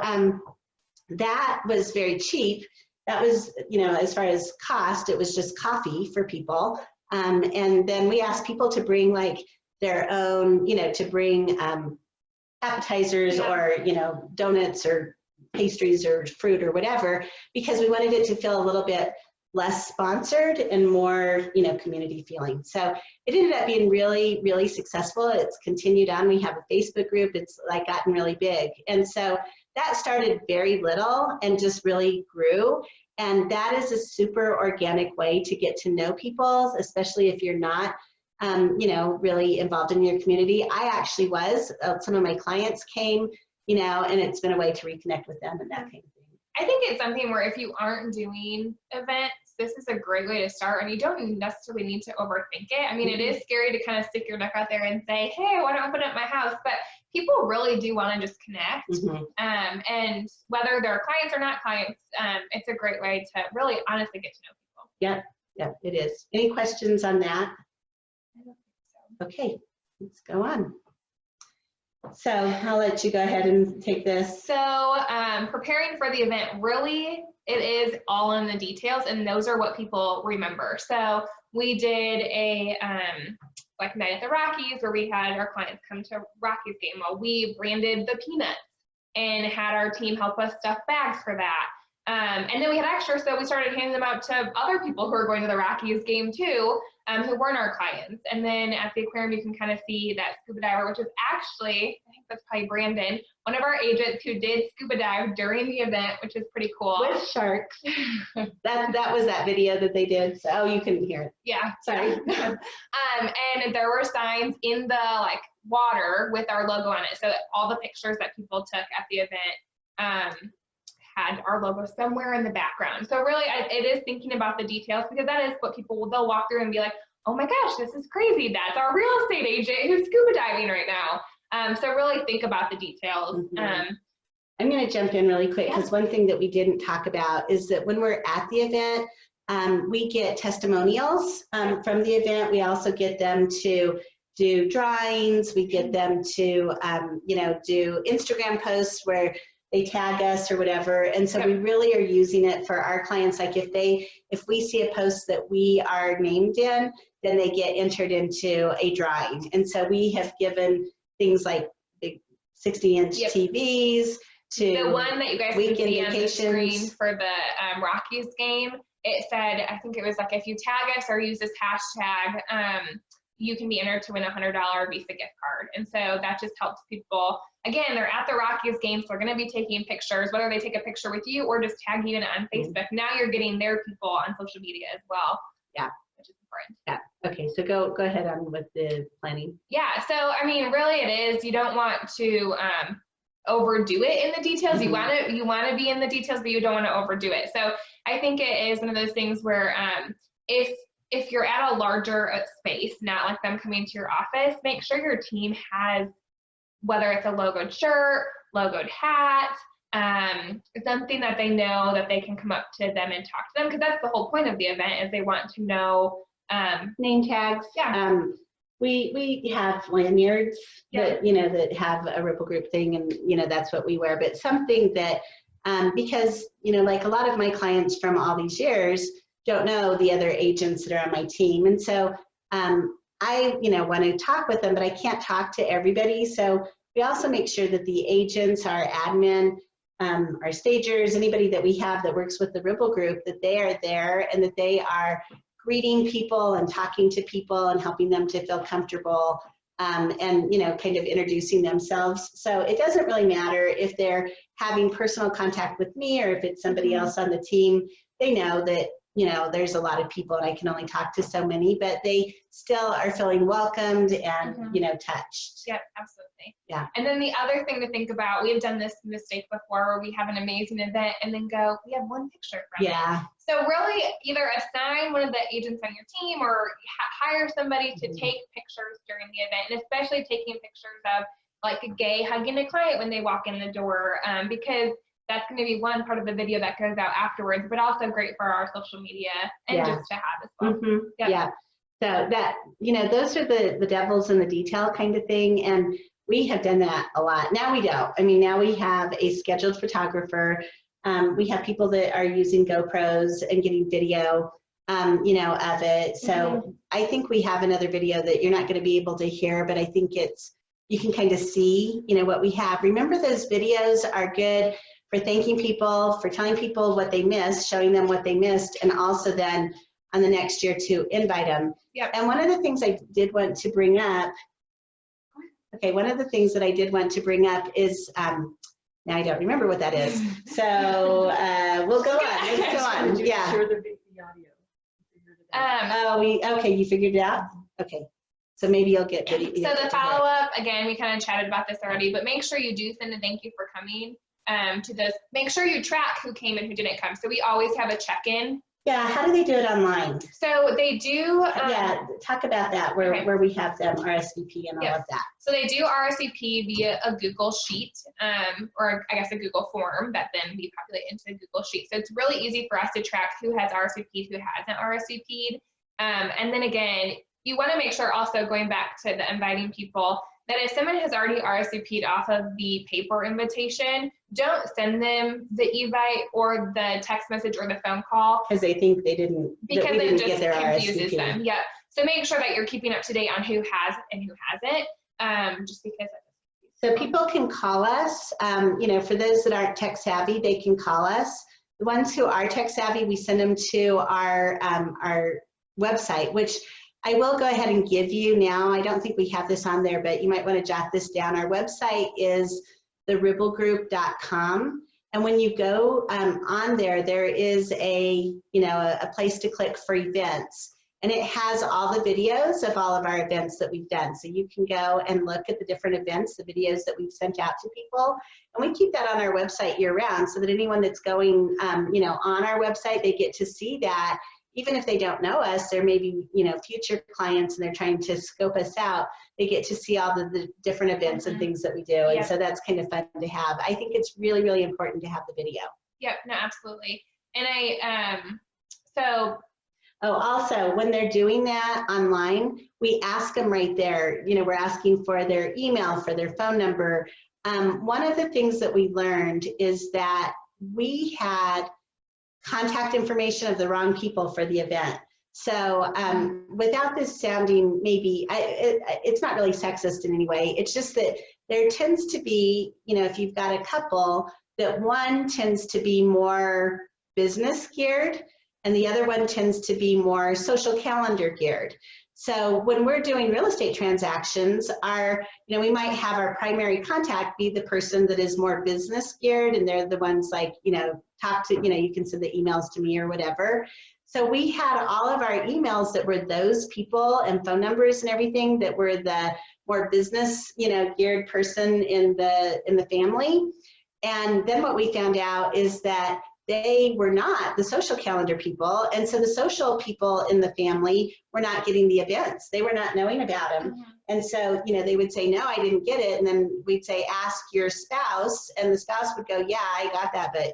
that was very cheap. That was, you know, as far as cost, it was just coffee for people. And then we asked people to bring like their own, you know, to bring appetizers or, you know, donuts or pastries or fruit or whatever, because we wanted it to feel a little bit less sponsored and more, you know, community feeling. So it ended up being really, really successful. It's continued on. We have a Facebook group. It's like gotten really big. And so that started very little and just really grew. And that is a super organic way to get to know people, especially if you're not, you know, really involved in your community. I actually was. Some of my clients came, you know, and it's been a way to reconnect with them and that kind of thing. I think it's something where if you aren't doing events, this is a great way to start, and you don't necessarily need to overthink it. I mean, it is scary to kind of stick your neck out there and say, hey, I want to open up my house, but people really do want to just connect. And whether they're clients or not clients, it's a great way to really honestly get to know people. Yeah, yeah, it is. Any questions on that? I don't think so. Okay, let's go on. So I'll let you go ahead and take this. So preparing for the event, really, it is all in the details, and those are what people remember. So we did a like night at the Rockies where we had our clients come to Rockies game. Well, we branded the peanuts and had our team help us stuff bags for that. And then we had extra, so we started handing them out to other people who are going to the Rockies game too, who weren't our clients. And then at the aquarium, you can kind of see that scuba diver, which is actually, I think that's probably Brandon, one of our agents who did scuba dive during the event, which is pretty cool. With sharks. that was that video that they did. So, oh, you couldn't hear it. Yeah. Sorry. And there were signs in the like water with our logo on it. So all the pictures that people took at the event had our logo somewhere in the background. So really, it is thinking about the details, because that is what people, they'll walk through and be like, oh my gosh, this is crazy. That's our real estate agent who's scuba diving right now. So really think about the details. I'm going to jump in really quick because one thing that we didn't talk about is that when we're at the event, we get testimonials from the event. We also get them to do drawings. We get them to, you know, do Instagram posts where they tag us or whatever. And so we really are using it for our clients. Like if we see a post that we are named in, then they get entered into a drawing. And so we have given things like big 60-inch TVs to the one that you guys weekend can see on the vacations. Screen for the Rockies game. It said, I think it was like, if you tag us or use this hashtag, you can be entered to win a $100 Visa gift card. And so that just helps people. Again, they're at the Rockies game, so they're going to be taking pictures, whether they take a picture with you or just tagging it on Facebook. Now you're getting their people on social media as well. Yeah. Which is important. Yeah. Okay. So go ahead on with the planning. Yeah. So, I mean, really it is, you don't want to overdo it in the details. You want to be in the details, but you don't want to overdo it. So I think it is one of those things where if you're at a larger space, not like them coming to your office, make sure your team has, whether it's a logoed shirt, logoed hat, something that they know that they can come up to them and talk to them, because that's the whole point of the event, is they want to know name tags. Yeah. We have lanyards that, you know, that have a Ribble Group thing, and, you know, that's what we wear, but something that, because, you know, like a lot of my clients from all these years don't know the other agents that are on my team. And so I, you know, want to talk with them, but I can't talk to everybody. So we also make sure that the agents, our admin, our stagers, anybody that we have that works with the Ribble Group, that they are there and that they are greeting people and talking to people and helping them to feel comfortable, and, you know, kind of introducing themselves. So it doesn't really matter if they're having personal contact with me or if it's somebody else on the team. They know that there's a lot of people and I can only talk to so many, but they still are feeling welcomed and, touched. Yep, absolutely. Yeah. And then the other thing to think about, we've done this mistake before where we have an amazing event and then go, we have one picture from it. Yeah. So really either assign one of the agents on your team or hire somebody to take pictures during the event, and especially taking pictures of like a Gaye hugging a client when they walk in the door, because that's going to be one part of the video that goes out afterwards, but also great for our social media and just to have as well. Yep. Yeah. So that, those are the devils in the detail kind of thing. And we have done that a lot. Now we don't. I mean, now we have a scheduled photographer. We have people that are using GoPros and getting video, of it. So I think we have another video that you're not going to be able to hear, but I think you can kind of see, what we have. Remember, those videos are good for thanking people, for telling people what they missed, showing them what they missed, and also then on the next year to invite them. Yep. And one of the things I did want to bring up, one of the things that I did want to bring up is, now I don't remember what that is. So we'll go on. Let's go on. Yeah. Share the audio. Okay, you figured it out? Okay. So maybe you'll get video. So the follow-up, again, we kind of chatted about this already, but make sure you do send a thank you for coming to this. Make sure you track who came and who didn't come. So we always have a check-in. Yeah, how do they do it online? So they do. Talk about that, where we have them RSVP and all of that. So they do RSVP via a Google Sheet, or I guess a Google form that then we populate into a Google Sheet. So it's really easy for us to track who has RSVP'd, who hasn't RSVP'd. And then again, you want to make sure also, going back to the inviting people, that if someone has already RSVP'd off of the paper invitation, don't send them the evite or the text message or the phone call. Because they think they didn't, because we it didn't just get their confuses RSVP. them. Yeah. So make sure that you're keeping up to date on who has and who hasn't, just because. So people can call us, for those that aren't tech savvy, they can call us. The ones who are tech savvy, we send them to our website, which I will go ahead and give you now. I don't think we have this on there, but you might want to jot this down. Our website is theribblegroup.com. And when you go on there, there is a place to click for events. And it has all the videos of all of our events that we've done. So you can go and look at the different events, the videos that we've sent out to people. And we keep that on our website year round so that anyone that's going, on our website, they get to see that. Even if they don't know us, there may be, future clients and they're trying to scope us out, they get to see all the different events and things that we do. And so that's kind of fun to have. I think it's really, really important to have the video. Yep, no, absolutely. And also, when they're doing that online, we ask them right there, we're asking for their email, for their phone number. One of the things that we learned is that we had contact information of the wrong people for the event. So without this sounding maybe, it's not really sexist in any way. It's just that there tends to be, if you've got a couple, that one tends to be more business geared and the other one tends to be more social calendar geared. So when we're doing real estate transactions, we might have our primary contact be the person that is more business geared, and they're the ones like, talk to, you can send the emails to me or whatever. So we had all of our emails that were those people and phone numbers and everything that were the more business, geared person in the family. And then what we found out is that they were not the social calendar people. And so the social people in the family were not getting the events. They were not knowing about them. And so, they would say, no, I didn't get it. And then we'd say, ask your spouse. And the spouse would go, yeah, I got that, but,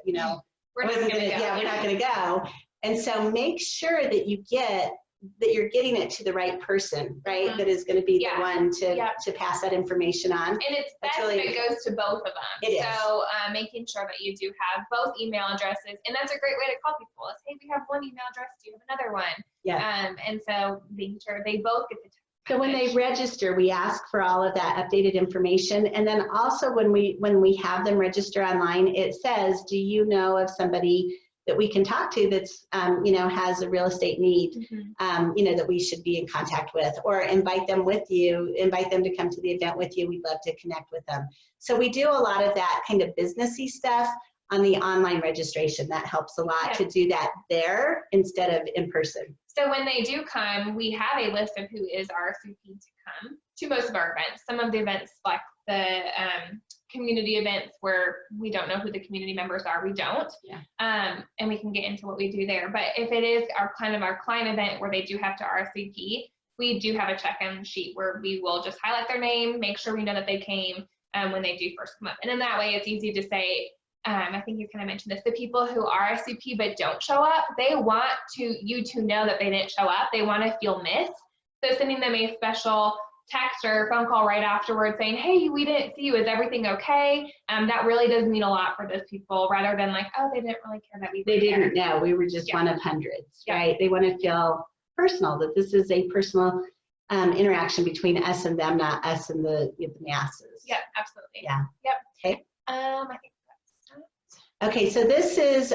we're not going to go. And so make sure that you're getting it to the right person, right? That is going to be the one to pass that information on. And it's best if it goes to both of them. So making sure that you do have both email addresses, and that's a great way to call people. Is, hey, we have one email address. Do you have another one? Yeah. And so making sure they both get the text. So when they register, we ask for all of that updated information. And then also when we have them register online, it says, do you know of somebody that we can talk to that's, has a real estate need, that we should be in contact with, or invite them to come to the event with you. We'd love to connect with them. So we do a lot of that kind of businessy stuff. on the online registration. That helps a lot to do that there instead of in person. So when they do come, we have a list of who is RSVP to come to most of our events. Some of the events, like the community events where we don't know who the community members are, we don't. And we can get into what we do there. But if it is our client event where they do have to RSVP, we do have a check-in sheet where we will just highlight their name, make sure we know that they came when they do first come up. And in that way, it's easy to say, I think you kind of mentioned this, the people who RSVP but don't show up, they want you to know that they didn't show up. They want to feel missed. So sending them a special text or phone call right afterwards saying, hey, we didn't see you, is everything okay? That really does mean a lot for those people, rather than like, oh, they didn't really care that we were They there. didn't know, we were just one of hundreds, right? They want to feel personal, that this is a personal interaction between us and them, not us and the masses. Yeah, absolutely. Yeah. Yep. Okay. I think Okay, so this is,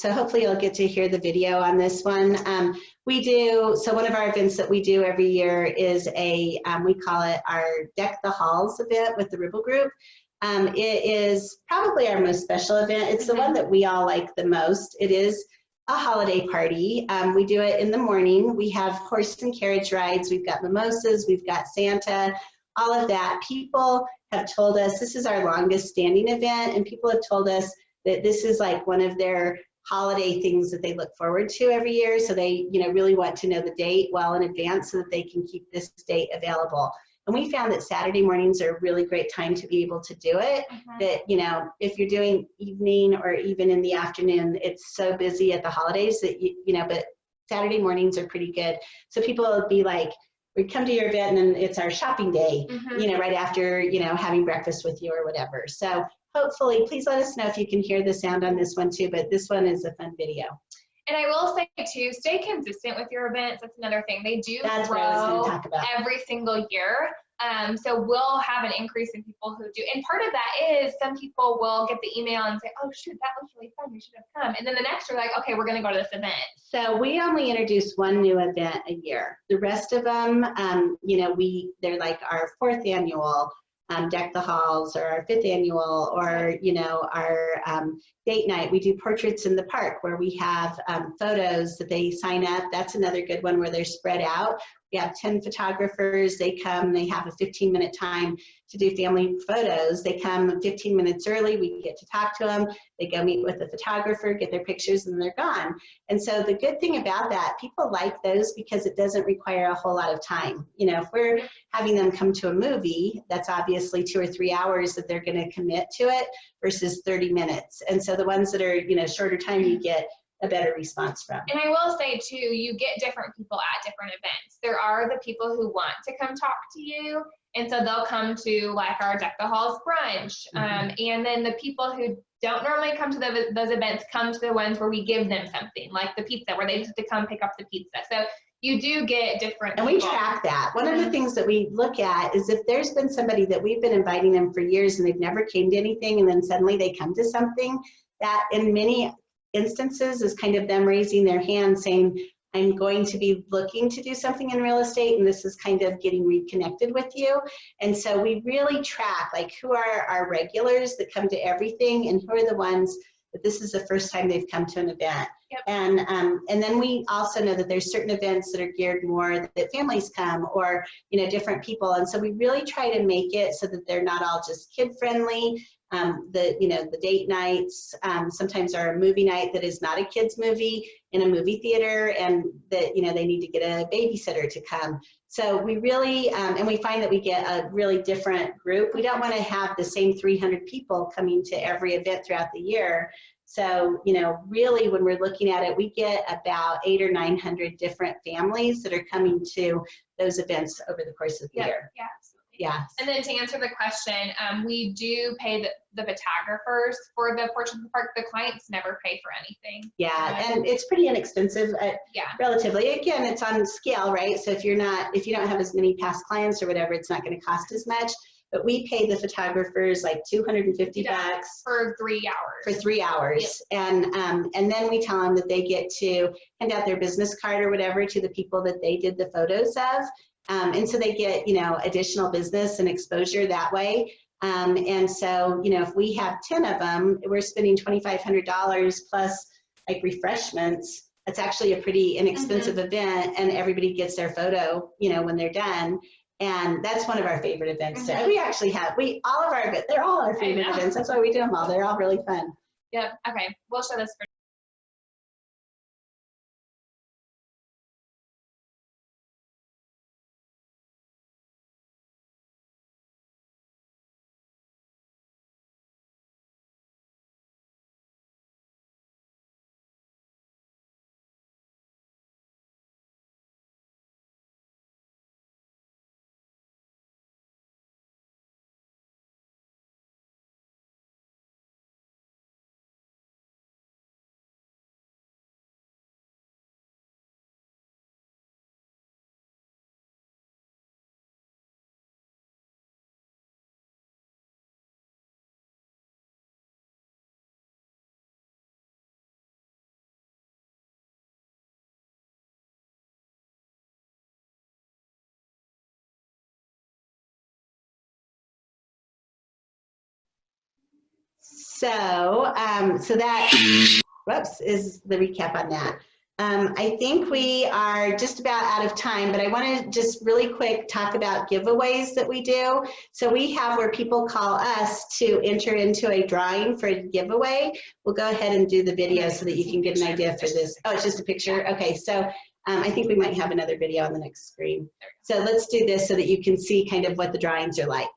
so hopefully you'll get to hear the video on this one. So one of our events that we do every year is we call it our Deck the Halls event with the Ribble Group. It is probably our most special event. It's the one that we all like the most. It is a holiday party. We do it in the morning. We have horse and carriage rides. We've got mimosas. We've got Santa, all of that. People have told us this is our longest standing event, and people have told us that this is like one of their holiday things that they look forward to every year. So they, really want to know the date well in advance so that they can keep this date available. And we found that Saturday mornings are a really great time to be able to do it. That, if you're doing evening or even in the afternoon, it's so busy at the holidays that, but Saturday mornings are pretty good. So people will be like, we come to your event and then it's our shopping day, right after, having breakfast with you or whatever. So hopefully, please let us know if you can hear the sound on this one too, but this one is a fun video. And I will say too, stay consistent with your events. That's another thing. They do That's what I was going to talk about. Every single year. So we'll have an increase in people who do. And part of that is some people will get the email and say, oh, shoot, that looks really fun. You should have come. And then the next year, like, okay, we're going to go to this event. So we only introduce one new event a year. The rest of them, they're like our 4th annual Deck the Halls, or our 5th annual, or, our date night. We do portraits in the park where we have photos that they sign up. That's another good one where they're spread out. We have 10 photographers. They come, they have a 15-minute time to do family photos. They come 15 minutes early. We get to talk to them. They go meet with the photographer, get their pictures, and they're gone. And so the good thing about that, people like those because it doesn't require a whole lot of time. If we're having them come to a movie, that's obviously 2 or 3 hours that they're going to commit to it versus 30 minutes. And so the ones that are, shorter time, you get a better response from. And I will say too, you get different people at different events. There are the people who want to come talk to you, and so they'll come to like our Deck the Halls brunch. And then the people who don't normally come to those events come to the ones where we give them something, like the pizza, where they just have to come pick up the pizza. So you do get different and people. We track that. One of the things that we look at is if there's been somebody that we've been inviting them for years and they've never came to anything, and then suddenly they come to something, that in many instances is kind of them raising their hand saying, I'm going to be looking to do something in real estate, and this is kind of getting reconnected with you. And so we really track like who are our regulars that come to everything, and who are the ones that this is the first time they've come to an event. And then we also know that there's certain events that are geared more that families come, or different people. And so we really try to make it so that they're not all just kid friendly. The date nights sometimes are a movie night that is not a kids movie in a movie theater, and that they need to get a babysitter to come. So we really and we find that we get a really different group. We don't want to have the same 300 people coming to every event throughout the year. So really when we're looking at it, we get about 800 or 900 different families that are coming to those events over the course of the year. Yeah, absolutely. Yeah. And then to answer the question, we do pay the photographers for the portion of the park. The clients never pay for anything. Yeah, and it's pretty inexpensive. Relatively. Again, it's on scale, right? So if you don't have as many past clients or whatever, it's not going to cost as much. But we pay the photographers like $250 for 3 hours. For 3 hours, and then we tell them that they get to hand out their business card or whatever to the people that they did the photos of. And so they get, additional business and exposure that way. And so, you know, if we have 10 of them, we're spending $2,500 plus like refreshments. It's actually a pretty inexpensive event, and everybody gets their photo, you know, when they're done. And that's one of our favorite events. So we actually have, all of our, they're all our favorite events. That's why we do them all. They're all really fun. Yep. Okay. We'll show this for So, so that, whoops, is the recap on that. I think we are just about out of time, but I want to just really quick talk about giveaways that we do. So we have where people call us to enter into a drawing for a giveaway. We'll go ahead and do the video so that you can get an idea for this. Oh, it's just a picture. Okay, so I think we might have another video on the next screen. So let's do this so that you can see kind of what the drawings are like.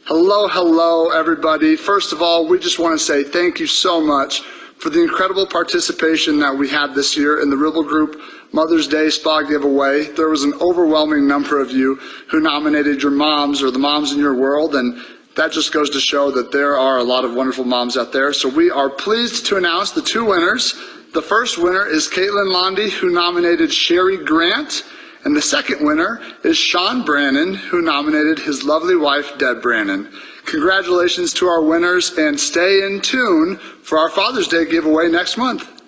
Hello, everybody. First of all, we just want to say thank you so much for the incredible participation that we had this year in the Ribble Group Mother's Day Spa giveaway. There was an overwhelming number of you who nominated your moms or the moms in your world, and that just goes to show that there are a lot of wonderful moms out there. So we are pleased to announce the two winners. The first winner is Caitlin Londy, who nominated Sherry Grant. And the second winner is Sean Brannon, who nominated his lovely wife, Deb Brannon. Congratulations to our winners, and stay in tune for our Father's Day giveaway next month.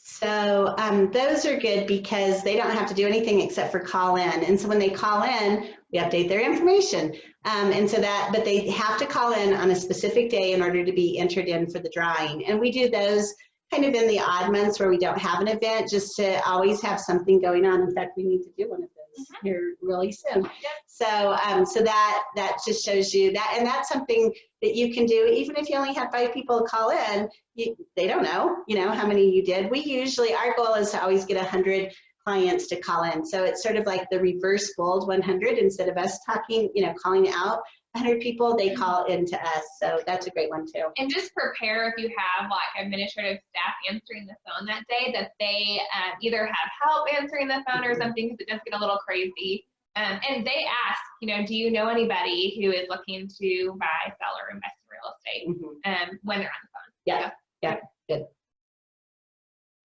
So those are good because they don't have to do anything except for call in. And so when they call in, we update their information. And so that, but they have to call in on a specific day in order to be entered in for the drawing. And we do those kind of in the odd months where we don't have an event, just to always have something going on. In fact, we need to do one of those here really soon. So so that just shows you that, and that's something that you can do even if you only have 5 people call in. They don't know, you know, how many you did. We usually, our goal is to always get 100 clients to call in. So it's sort of like the reverse bold 100. Instead of us talking, you know, calling out 100 people, they call into us. So that's a great one too. And just prepare if you have like administrative staff answering the phone that day, that they either have help answering the phone or something, because it does get a little crazy. And they ask, you know, do you know anybody who is looking to buy, sell, or invest in real estate when they're on the phone? Yeah, yeah, good.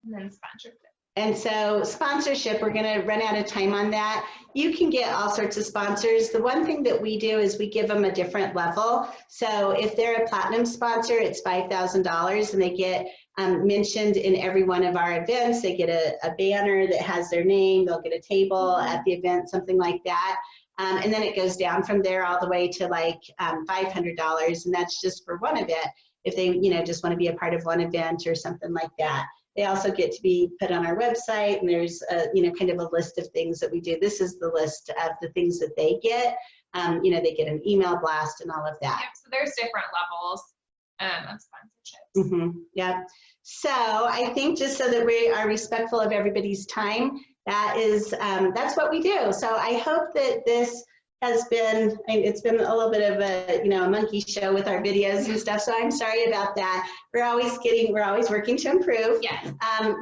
And then sponsorship. And so sponsorship, we're going to run out of time on that. You can get all sorts of sponsors. The one thing that we do is we give them a different level. So if they're a platinum sponsor, it's $5,000, and they get mentioned in every one of our events. They get a banner that has their name. They'll get a table at the event, something like that. And then it goes down from there all the way to like $500, and that's just for one event. If they, you know, just want to be a part of one event or something like that. They also get to be put on our website, and there's a, you know, kind of a list of things that we do. This is the list of the things that they get. You know, they get an email blast and all of that. Yeah, so there's different levels of sponsorships. Yeah. So I think just so that we are respectful of everybody's time, that is, that's what we do. So I hope that this has been, it's been a little bit of a, you know, a monkey show with our videos and stuff. So I'm sorry about that. We're always working to improve. Yes.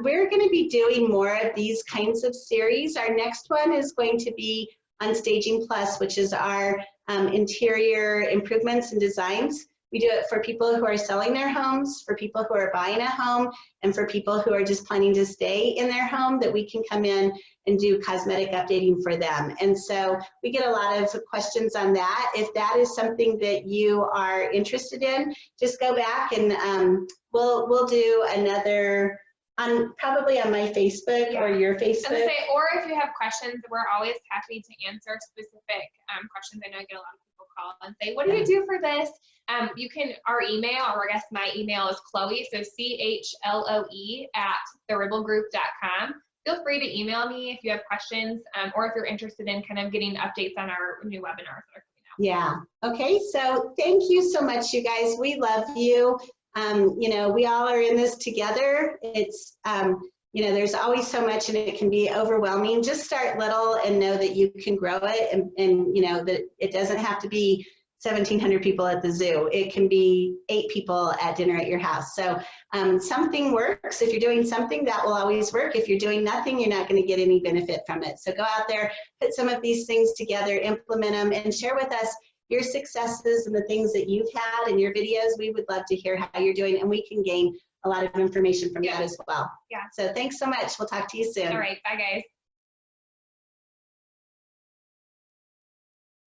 We're going to be doing more of these kinds of series. Our next one is going to be on Staging Plus, which is our interior improvements and designs. We do it for people who are selling their homes, for people who are buying a home, and for people who are just planning to stay in their home, that we can come in and do cosmetic updating for them. And so we get a lot of questions on that. If that is something that you are interested in, just go back and we'll do another probably on my Facebook or your Facebook. Or if you have questions, we're always happy to answer specific questions. I know I get a lot of people call and say, what do you do for this? You can, our email, or I guess my email is Chloe, so CHLOE@theribblegroup.com. Feel free to email me if you have questions, or if you're interested in kind of getting updates on our new webinars that are coming out. Yeah. Okay. So thank you so much, you guys. We love you. You know, we all are in this together. It's, you know, there's always so much and it can be overwhelming. Just start little and know that you can grow it, and you know, that it doesn't have to be 1,700 people at the zoo. It can be 8 people at dinner at your house. So something works. If you're doing something, that will always work. If you're doing nothing, you're not going to get any benefit from it. So go out there, put some of these things together, implement them, and share with us your successes and the things that you've had in your videos. We would love to hear how you're doing, and we can gain a lot of information from that as well. Yeah. So thanks so much. We'll talk to you soon. All right. Bye, guys.